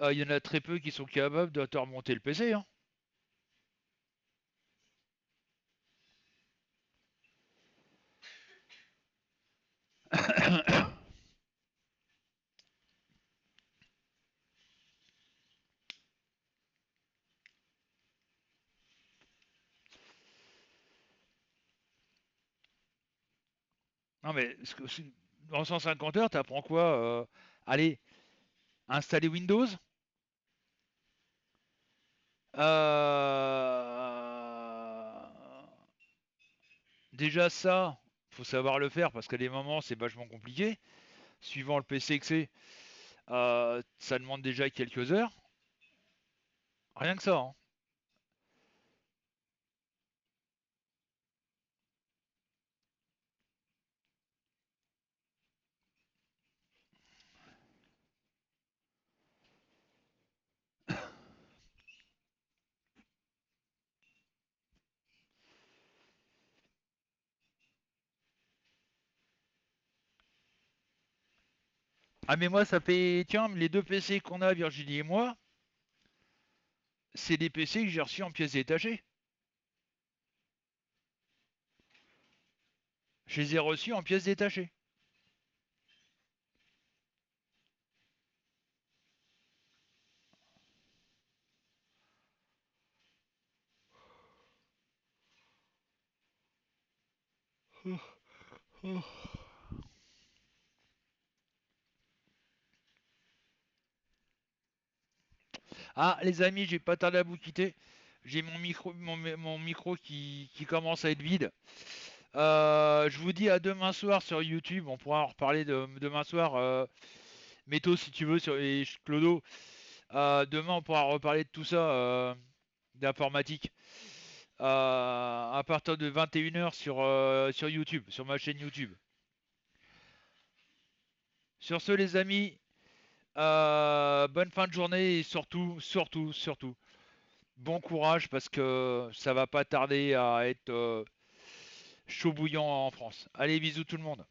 il y en a très peu qui sont capables de te remonter le PC, hein. Non mais en 150 heures, t'apprends quoi allez, installer Windows. Euh, Déjà ça, faut savoir le faire parce qu'à des moments c'est vachement compliqué. Suivant le PC que c'est, ça demande déjà quelques heures. Rien que ça, hein. Ah mais moi ça fait, tiens, les deux PC qu'on a, Virginie et moi, c'est des PC que j'ai reçus en pièces détachées. Je les ai reçus en pièces détachées. Ah les amis, j'ai pas tardé à vous quitter. J'ai mon micro qui commence à être vide. Je vous dis à demain soir sur YouTube. On pourra en reparler demain soir. Métaux si tu veux sur et Clodo. Demain, on pourra reparler de tout ça, d'informatique, à partir de 21h sur YouTube, sur ma chaîne YouTube. Sur ce, les amis, bonne fin de journée et surtout, bon courage parce que ça va pas tarder à être chaud bouillant en France. Allez, bisous tout le monde.